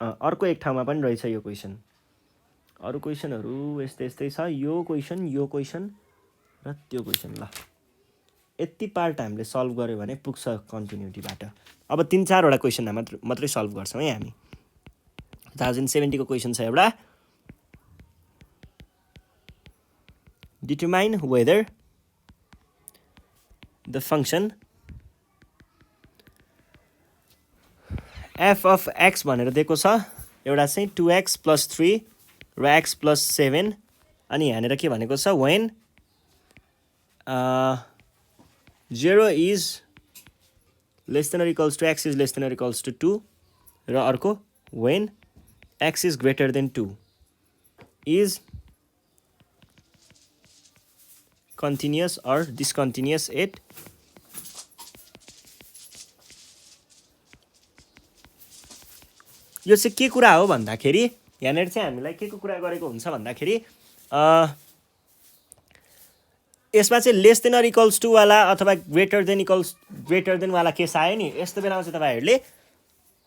अर्को एक ठाउँमा पनि रहेछ यो क्वेसन। अरू क्वेसनहरू यस्तै छ, यो क्वेसन र त्यो क्वेसन। ल यति पार्ट हामीले सल्भ गऱ्यो भने पुग्छ कन्टिन्युटीबाट। अब 3-4वटा क्वेसनमा मात्रै सल्भ गर्छौँ है हामी। 2070 को क्वेसन छ एउटा, determine whether the function f of x भनेर दिएको छ। एउटा चाहिँ 2x + 3 र x + 7। अनि यहाँनिर के भनेको छ, when 0 is less then or equals to x is less than or equals to 2 र अर्को when x is greater than 2 is continuous or discontinuous at यो चाहिँ के कुरा हो भन्दाखेरि यहाँनिर चाहिँ हामीलाई के को कुरा गरेको हुन्छ भन्दाखेरि यसमा चाहिँ less than or equals to वाला अथवा ग्रेटर देन वाला केस आयो नि, यस्तो बेलामा चाहिँ तपाईँहरूले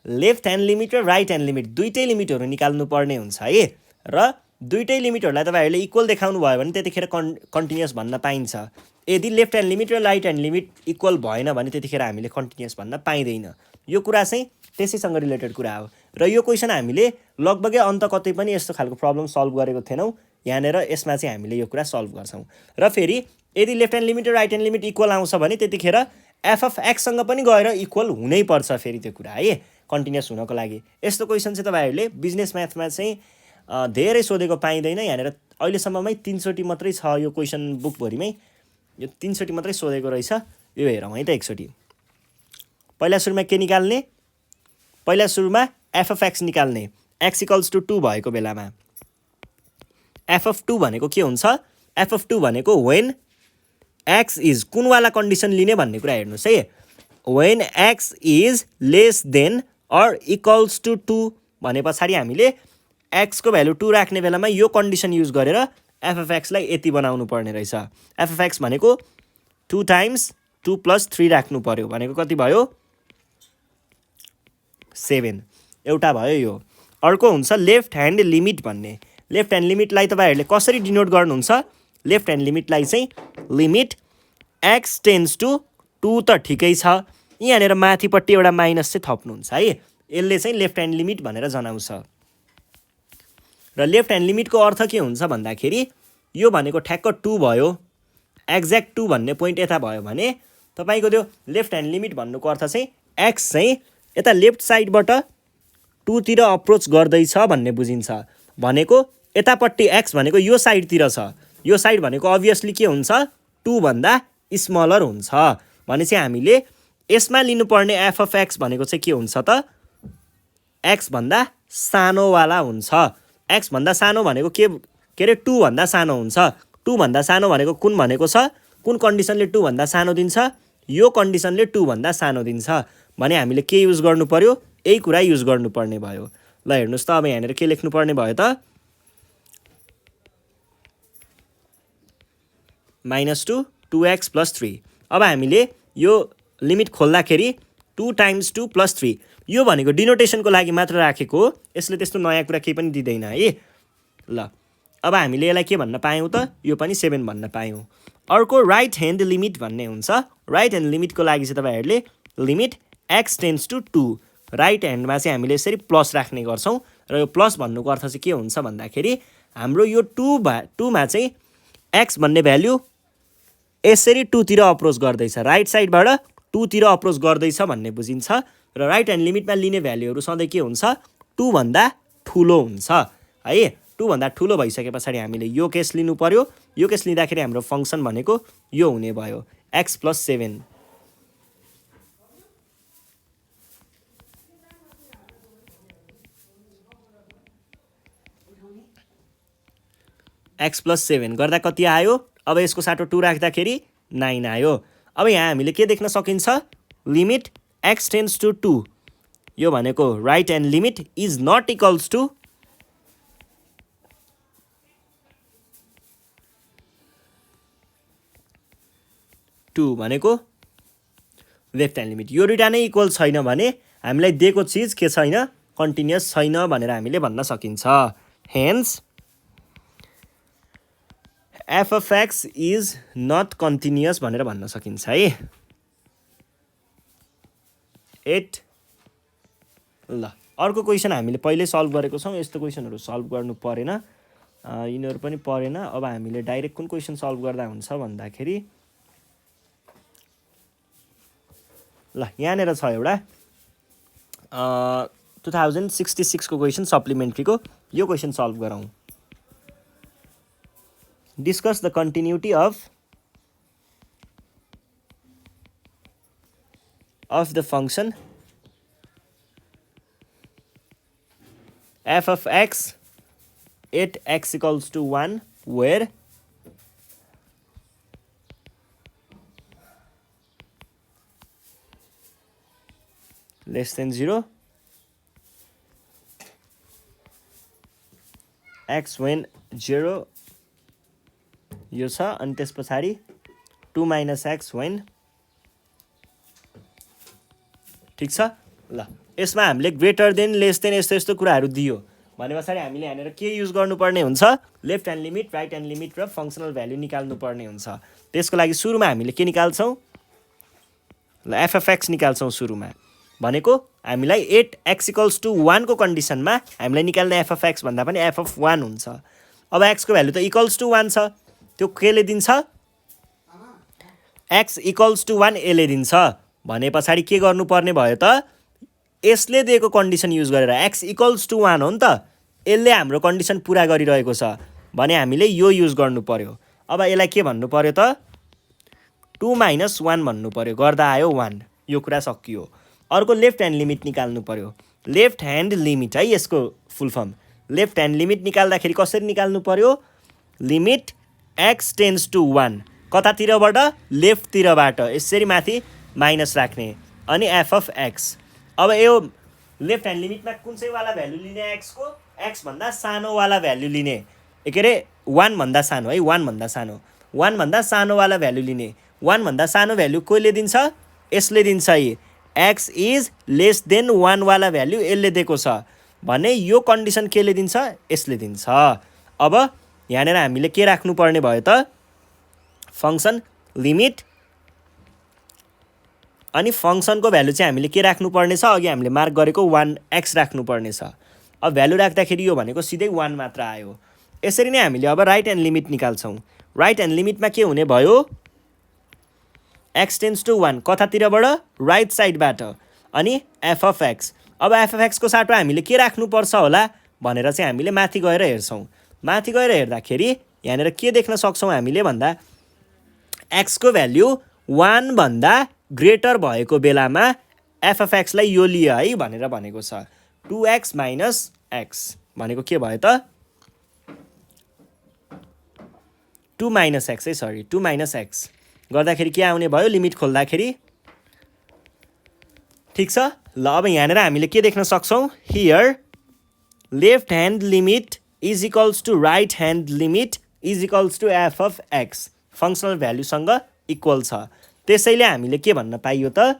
लेफ्ट ह्यान्ड लिमिट र राइट ह्यान्ड लिमिट दुईटै लिमिटहरू निकाल्नु पर्ने हुन्छ है। र दुईटै लिमिटहरूलाई तपाईँहरूले इक्वल देखाउनु भयो भने त्यतिखेर कन्टिन्युअस भन्न पाइन्छ। यदि लेफ्ट ह्यान्ड लिमिट र राइट ह्यान्ड लिमिट इक्वल भएन भने त्यतिखेर हामीले कन्टिन्युअस भन्न पाइँदैन। यो कुरा चाहिँ त्यसैसँग रिलेटेड कुरा हो। र यो क्वेसन हामीले लगभगै अन्त कतै पनि यस्तो खालको प्रब्लम सल्भ गरेको थिएनौँ। यहाँनिर यसमा चाहिँ हामीले यो कुरा सल्भ गर्छौँ। र फेरि यदि लेफ्ट ह्यान्ड लिमिट र राइट ह्यान्ड लिमिट इक्वल आउँछ भने त्यतिखेर एफ अफ एक्ससँग पनि गएर इक्वल हुनैपर्छ फेरि त्यो कुरा है, कन्टिन्युअस हुनको लागि। यस्तो क्वेसन चाहिँ तपाईँहरूले बिजनेस म्याथमा चाहिँ धेरै सोधेको पाइँदैन। यहाँनिर अहिलेसम्ममै 3 चोटि मात्रै छ यो क्वेसन बुकभरिमै, यो 3 चोटि मात्रै सोधेको रहेछ। यो हेरौँ है त एकचोटि। पहिला सुरुमा के निकाल्ने, पहिला सुरुमा एफ अफ एक्स निकाल्ने। एक्स इक्वल्स टु 2 भएको बेलामा एफ अफ 2 भनेको के हुन्छ, एफ अफ 2 भनेको वेन एक्स इज कुनवाला कन्डिसन लिने भन्ने कुरा हेर्नुहोस् है। When x is less than or equals to 2 भने पछाडि हामीले एक्सको भ्यालु 2 राख्ने बेलामा यो कन्डिसन युज गरेर एफ अफ एक्सलाई यति बनाउनु पर्ने रहेछ। एफ अफ एक्स भनेको 2 × 2 + 3 राख्नु पर्यो भनेको कति भयो, 7। एउटा भयो यो। अर्को हुन्छ लेफ्ट ह्यान्ड लिमिट भन्ने। लेफ्ट ह्यान्ड लिमिटलाई तपाईँहरूले कसरी डिनोट गर्नुहुन्छ, लेफ्ट ह्यान्ड लिमिटलाई चाहिँ लिमिट एक्स टेन्स टु 2 त ठिकै छ, यहाँनिर माथिपट्टि एउटा माइनस चाहिँ थप्नुहुन्छ है। यसले चाहिँ लेफ्ट ह्यान्ड लिमिट भनेर जनाउँछ। र लेफ्ट ह्यान्ड लिमिटको अर्थ के हुन्छ भन्दाखेरि यो भनेको ठ्याक्क 2 भयो, एक्ज्याक्ट 2 भन्ने पोइन्ट यता भयो भने तपाईँको त्यो लेफ्ट ह्यान्ड लिमिट भन्नुको अर्थ चाहिँ एक्स चाहिँ यता लेफ्ट साइडबाट 2 तिर अप्रोच गर्दैछ भन्ने बुझिन्छ। भनेको यतापट्टि एक्स भनेको यो साइडतिर छ, यो साइड भनेको अभियसली के हुन्छ, 2 भन्दा स्मलर हुन्छ भने चाहिँ हामीले यसमा लिनुपर्ने एफ अफ एक्स भनेको चाहिँ के हुन्छ त, एक्स भन्दा सानोवाला हुन्छ। एक्स भन्दा सानो भनेको के अरे 2 भन्दा सानो हुन्छ। 2 भन्दा सानो भनेको कुन छ, कुन कन्डिसनले 2 भन्दा सानो दिन्छ, यो कन्डिसनले 2 भन्दा सानो दिन्छ भने हामीले के युज गर्नु पर्यो यही कुरा युज गर्नुपर्ने भयो ल हेर्नुस् त अब यहाँनिर के लेख्नु पर्ने भयो त -2 2x + 3 अब हामीले यो लिमिट खोल्दाखेरि 2 × 2 + 3 यो भनेको डिनोटेसनको लागि मात्र राखेको हो यसले त्यस्तो नयाँ कुरा केही पनि दिँदैन है ल अब हामीले यसलाई के भन्न पायौँ त यो पनि 7 भन्न पायौँ अर्को राइट ह्यान्ड लिमिट भन्ने हुन्छ राइट ह्यान्ड लिमिटको लागि चाहिँ तपाईँहरूले limit x tends to 2 right ह्यान्डमा चाहिँ हामीले यसरी प्लस राख्ने गर्छौँ र यो प्लस भन्नुको अर्थ चाहिँ के हुन्छ भन्दाखेरि हाम्रो यो 2 मा चाहिँ x भन्ने भ्याल्यु यसरी 2 तिर अप्रोच गर्दैछ राइट साइडबाट 2 तिर अप्रोच गर्दैछ भन्ने बुझिन्छ र राइट ह्यान्ड लिमिटमा लिने भ्याल्युहरू सधैँ के हुन्छ 2 भन्दा ठुलो हुन्छ है 2 भन्दा ठुलो भइसके पछाडि हामीले यो केस लिनु पर्यो यो केस लिँदाखेरि हाम्रो फङ्सन भनेको यो हुने भयो x + 7 x + 7 गर्दा कति आयो अब यसको साटो 2 राख्दाखेरि 9 आयो अब यहाँ हामीले के देख्न सकिन्छ लिमिट x टेन्ड्स टु 2 यो भनेको right hand limit is not equals to भनेको लेफ्ट ह्यान्ड लिमिट यो दुईटा नै इक्वल छैन भने हामीलाई दिएको चिज के छैन कन्टिन्युअस छैन भनेर हामीले भन्न सकिन्छ hence f of x is not continuous भनेर भन्न सकिन्छ है 8 ल अर्को क्वेसन हामीले पहिले सल्भ गरेको छौँ यस्तो क्वेसनहरू सल्भ गर्नु परेन यिनीहरू पनि परेन अब हामीले डाइरेक्ट कुन क्वेसन सल्भ गर्दा हुन्छ भन्दाखेरि ल यहाँनिर छ एउटा 2066 को क्वेसन सप्लिमेन्ट्रीको यो क्वेसन सल्भ गरौँ discuss the continuity of the function f of x at x equals to 1 where less than 0 x when 0 यो छ अनि त्यस पछाडि 2 minus x when ठीक छ ल यसमा हामीले ग्रेटर देन लेस देन यस्तो यस्तो कुराहरू दियो भने पछाडि हामीले यहाँनिर के युज गर्नुपर्ने हुन्छ left hand limit right hand limit र फङ्सनल भ्याल्यु निकाल्नु पर्ने हुन्छ त्यसको लागि सुरुमा हामीले के निकाल्छौँ ल f of x निकाल्छौँ सुरुमा भनेको हामीलाई 8x = 1 को कन्डिसनमा हामीलाई निकाल्ने f of x भन्दा पनि f of 1 हुन्छ अब x को भ्यालु त = 1 छ त्यो केले दिन्छ x = 1 यसले दिन्छ भने पछाडि के गर्नुपर्ने भयो त यसले दिएको कन्डिसन युज गरेर x = 1 हो नि त यसले हाम्रो कन्डिसन पुरा गरिरहेको छ भने हामीले यो युज गर्नु पर्यो अब यसलाई के भन्नु पर्यो त 2 - 1 भन्नु पर्यो गर्दा आयो 1 यो कुरा सकियो अर्को लेफ्ट ह्यान्ड लिमिट निकाल्नु पर्यो लेफ्ट ह्यान्ड लिमिट है यसको full form left hand limit निकाल्दाखेरि कसरी निकाल्नु पर्यो लिमिट x टेन्ड्स टु 1 कतातिरबाट लेफ्टतिरबाट यसरी माथि माइनस राख्ने अनि f of x अब यो लेफ्ट ह्यान्ड लिमिटमा कुन चाहिँ वाला भ्यालु लिने x को x भन्दा सानो वाला भ्यालु लिने के अरे 1 भन्दा सानो है 1 भन्दा सानो 1 भन्दा सानो वाला भ्यालु लिने 1 भन्दा सानो भ्यालु कहिले दिन्छ यसले दिन्छ है x इज लेस देन 1 वाला भ्यालु यसले दिएको छ भने यो कन्डिसन केले दिन्छ यसले दिन्छ अब यहाँनिर हामीले के राख्नु पर्ने भयो त फंक्सन लिमिट अनि फंक्सनको भ्यालु चाहिँ हामीले के राख्नु पर्ने छ अघि हामीले मार्क गरेको 1x राख्नु पर्ने छ अब भ्यालु राख्दाखेरि यो भनेको सिधै 1 मात्र आयो यसरी नै हामीले अब राइट ह्यान्ड लिमिट निकाल्छौँ राइट ह्यान्ड लिमिटमा के हुने भयो x टेन्ड्स टु 1 कतातिरबाट राइट साइडबाट अनि f of x अब f of x को साटो हामीले के राख्नुपर्छ होला भनेर चाहिँ हामीले माथि गएर हेर्छौँ माथि गएर हेर्दाखेरि यहाँनिर के देख्न सक्छौँ हामीले भन्दा x को भ्याल्यु 1 भन्दा ग्रेटर भएको बेलामा f of x लाई यो लियो है भनेर भनेको छ 2x - x भनेको के भयो त 2 - x है सरी 2 - x गर्दाखेरि के आउने भयो लिमिट खोल्दाखेरि ठिक छ ल अब यहाँनिर हामीले के देख्न सक्छौँ here left hand limit is equals to right hand limit is equals to f of x functional भ्याल्युसँग इक्वल छ त्यसैले हामीले के भन्न पाइयो त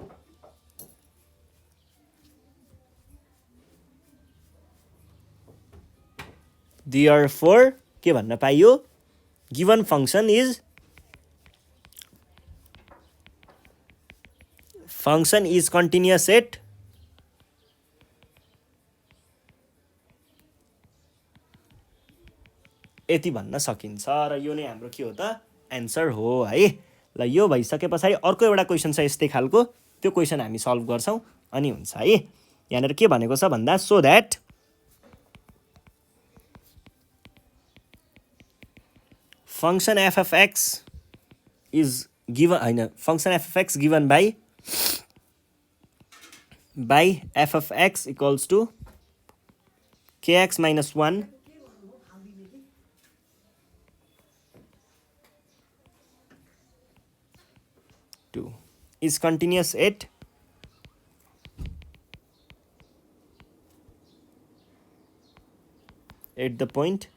therefore के भन्न पाइयो given function is continuous at यति भन्न सकिन्छ र यो नै हाम्रो के हो त एन्सर हो है ल यो भइसके पछाडि अर्को एउटा क्वेसन छ यस्तै खालको त्यो क्वेसन हामी सल्भ गर्छौं अनि हुन्छ है यहाँनिर के भनेको छ भन्दा so that function f of x is given हैन function f of x given by f of x equals to kx minus 1 2 is continuous at the point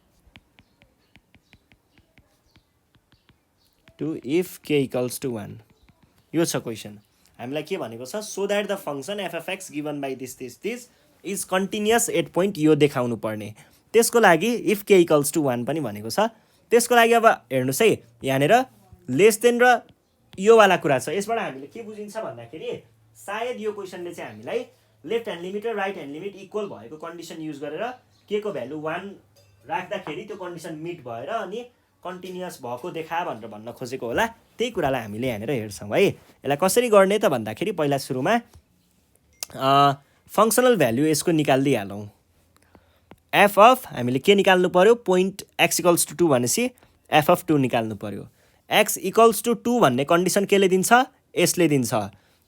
2 if k equals to 1 यो छ क्वेसन हामीलाई के भनेको छ so that the function f of x given by this is continuous at point यो देखाउनु पर्ने त्यसको लागि if k equals to 1 पनि भनेको छ त्यसको लागि अब हेर्नुस् है यहाँनिर लेस देन र यो वाला कुरा छ यसबाट हामीले के बुझिन्छ भन्दाखेरि सायद यो क्वेसनले चाहिँ हामीलाई लेफ्ट ह्यान्ड लिमिट र राइट ह्यान्ड लिमिट इक्वल भएको कन्डिसन युज गरेर k को भ्यालु 1 राख्दाखेरि त्यो कन्डिसन मिट भएर अनि कन्टिन्युअस भएको देखा भनेर भन्न खोजेको होला त्यही कुरालाई हामीले यहाँनिर हेर्छौँ है यसलाई कसरी गर्ने त भन्दाखेरि पहिला सुरुमा फङ्सनल भ्यालु यसको निकाल्दिहालौँ एफ अफ हामीले के निकाल्नु पर्यो पोइन्ट एक्स इक्वल्स टु 2 भनेपछि एफ अफ 2 निकाल्नु पर्यो एक्स इक्वल्स टु 2 भन्ने कन्डिसन केले दिन्छ यसले दिन्छ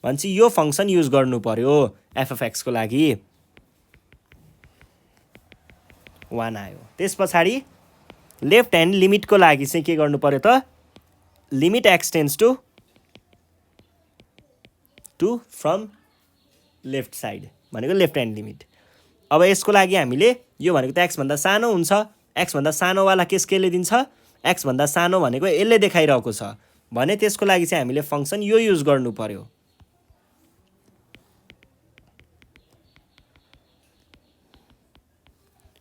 भनेपछि यो फङ्सन युज गर्नु पर्यो एफ अफ एक्सको लागि 1 आयो त्यस पछाडि लेफ्ट ह्यान्ड लिमिटको लागि चाहिँ के गर्नु पर्यो त limit x tends to from left side भनेको लेफ्ट ह्यान्ड लिमिट अब यसको लागि हामीले यो भनेको त एक्स भन्दा सानो हुन्छ एक्स भन्दा सानोवाला केस केले दिन्छ एक्स भन्दा सानो भनेको यसले देखाइरहेको छ भने त्यसको लागि चाहिँ हामीले फङ्सन यो युज गर्नु पर्यो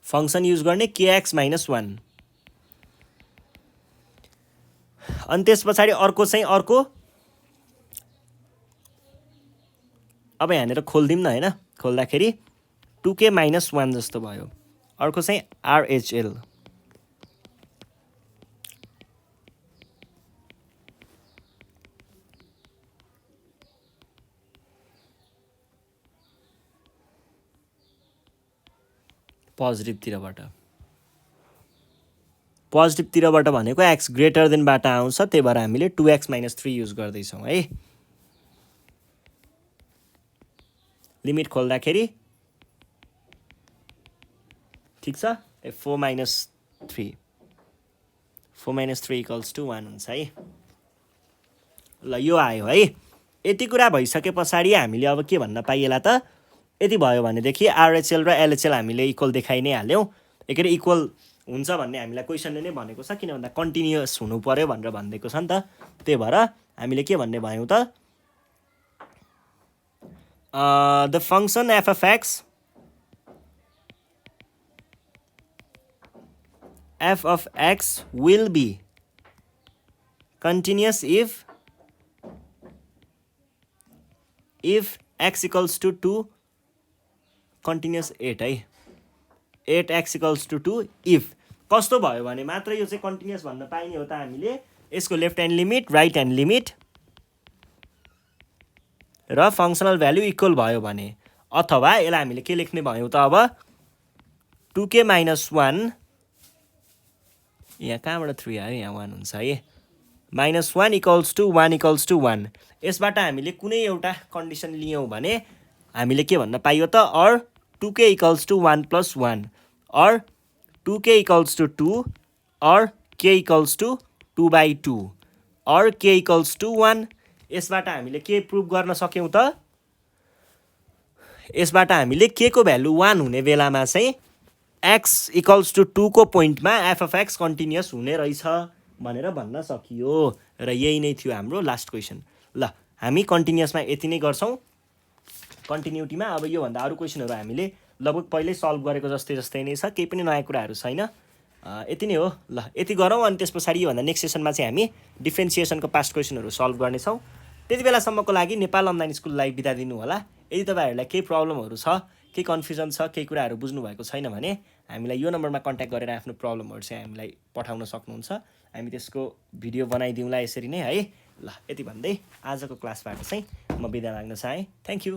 फङ्सन युज गर्ने kx minus 1 अनि त्यस पछाडि अर्को चाहिँ अर्को अब यहाँनिर खोल्दिउँ न हैन खोल्दाखेरि 2k minus 1 जस्तो भयो अर्को चाहिँ RHL पोजिटिभतिरबाट भनेको x ग्रेटर देन बाट आउँछ त्यही भएर हामीले 2x minus 3 युज गर्दैछौँ है लिमिट खोल्दाखेरि ठीक छ 4 minus 3 equals to 1 हुन्छ है ल यो आयो है यति कुरा भइसके पछाडि हामीले अब के भन्न पाइएला त यति भयो भनेदेखि RHL र LHL हामीले इक्वल देखाइ नै हाल्यौं एकै इक्वल हुन्छ भन्ने हामीलाई क्वेसनले नै भनेको छ किन भन्दा कन्टिन्युअस हुनु पर्यो भनेर भन्दैको छ नि त त्यही भएर हामीले के भन्ने भयौं त the function f of x will be continuous if x equals to 2 continuous 8 है 8x equals to 2 if कस्तो भयो भने मात्र यो चाहिँ कन्टिन्युअस भन्न पाइने हो त हामीले यसको left hand limit right hand limit र फङ्सनल भ्यालु इक्वल भयो भने अथवा यसलाई हामीले के लेख्ने भयौं त अब 2k minus 1 यहाँ कहाँबाट 3 आयो यहाँ 1 हुन्छ है -1 equals to 1 equals to 1 यसबाट हामीले कुनै एउटा कन्डिसन लियौं भने हामीले के भन्न पाइयो त or 2k equals to 1 plus 1 or 2k equals to 2 or k equals to 2 by 2 or के इक्वल्स टु 1। यसबाट हामीले के प्रुभ गर्न सक्यौँ त? यसबाट हामीले के को भ्यालु 1 हुने बेलामा चाहिँ x इक्वल्स टु 2 को पोइन्टमा एफ अफ एक्स कन्टिन्युअस हुने रहेछ भनेर भन्न सकियो। र यही नै थियो हाम्रो लास्ट क्वेसन। ल हामी कन्टिन्युअसमा यति नै गर्छौँ कन्टिन्युटीमा। अब योभन्दा अरू क्वेसनहरू हामीले लगभग पहिल्यै सल्भ गरेको जस्तै नै छ, केही पनि नयाँ कुराहरू छैन। यति नै हो। ल यति गरौँ अनि त्यस पछाडि योभन्दा नेक्स्ट सेसनमा चाहिँ हामी डिफ्रेन्सिएसनको पास्ट क्वेसनहरू सल्भ गर्नेछौँ। त्यति बेलासम्मको लागि नेपाल अनलाइन स्कुललाई बिदा दिनु होला। यदि तपाईँहरूलाई केही प्रब्लमहरू छ, केही कन्फ्युजन छ, केही कुराहरू बुझ्नुभएको छैन भने हामीलाई यो नम्बरमा कन्ट्याक्ट गरेर आफ्नो प्रब्लमहरू चाहिँ हामीलाई पठाउन सक्नुहुन्छ। हामी त्यसको भिडियो बनाइदिउँला यसरी नै है। ल यति भन्दै आजको क्लासबाट चाहिँ म बिदा माग्न चाहेँ। Thank you.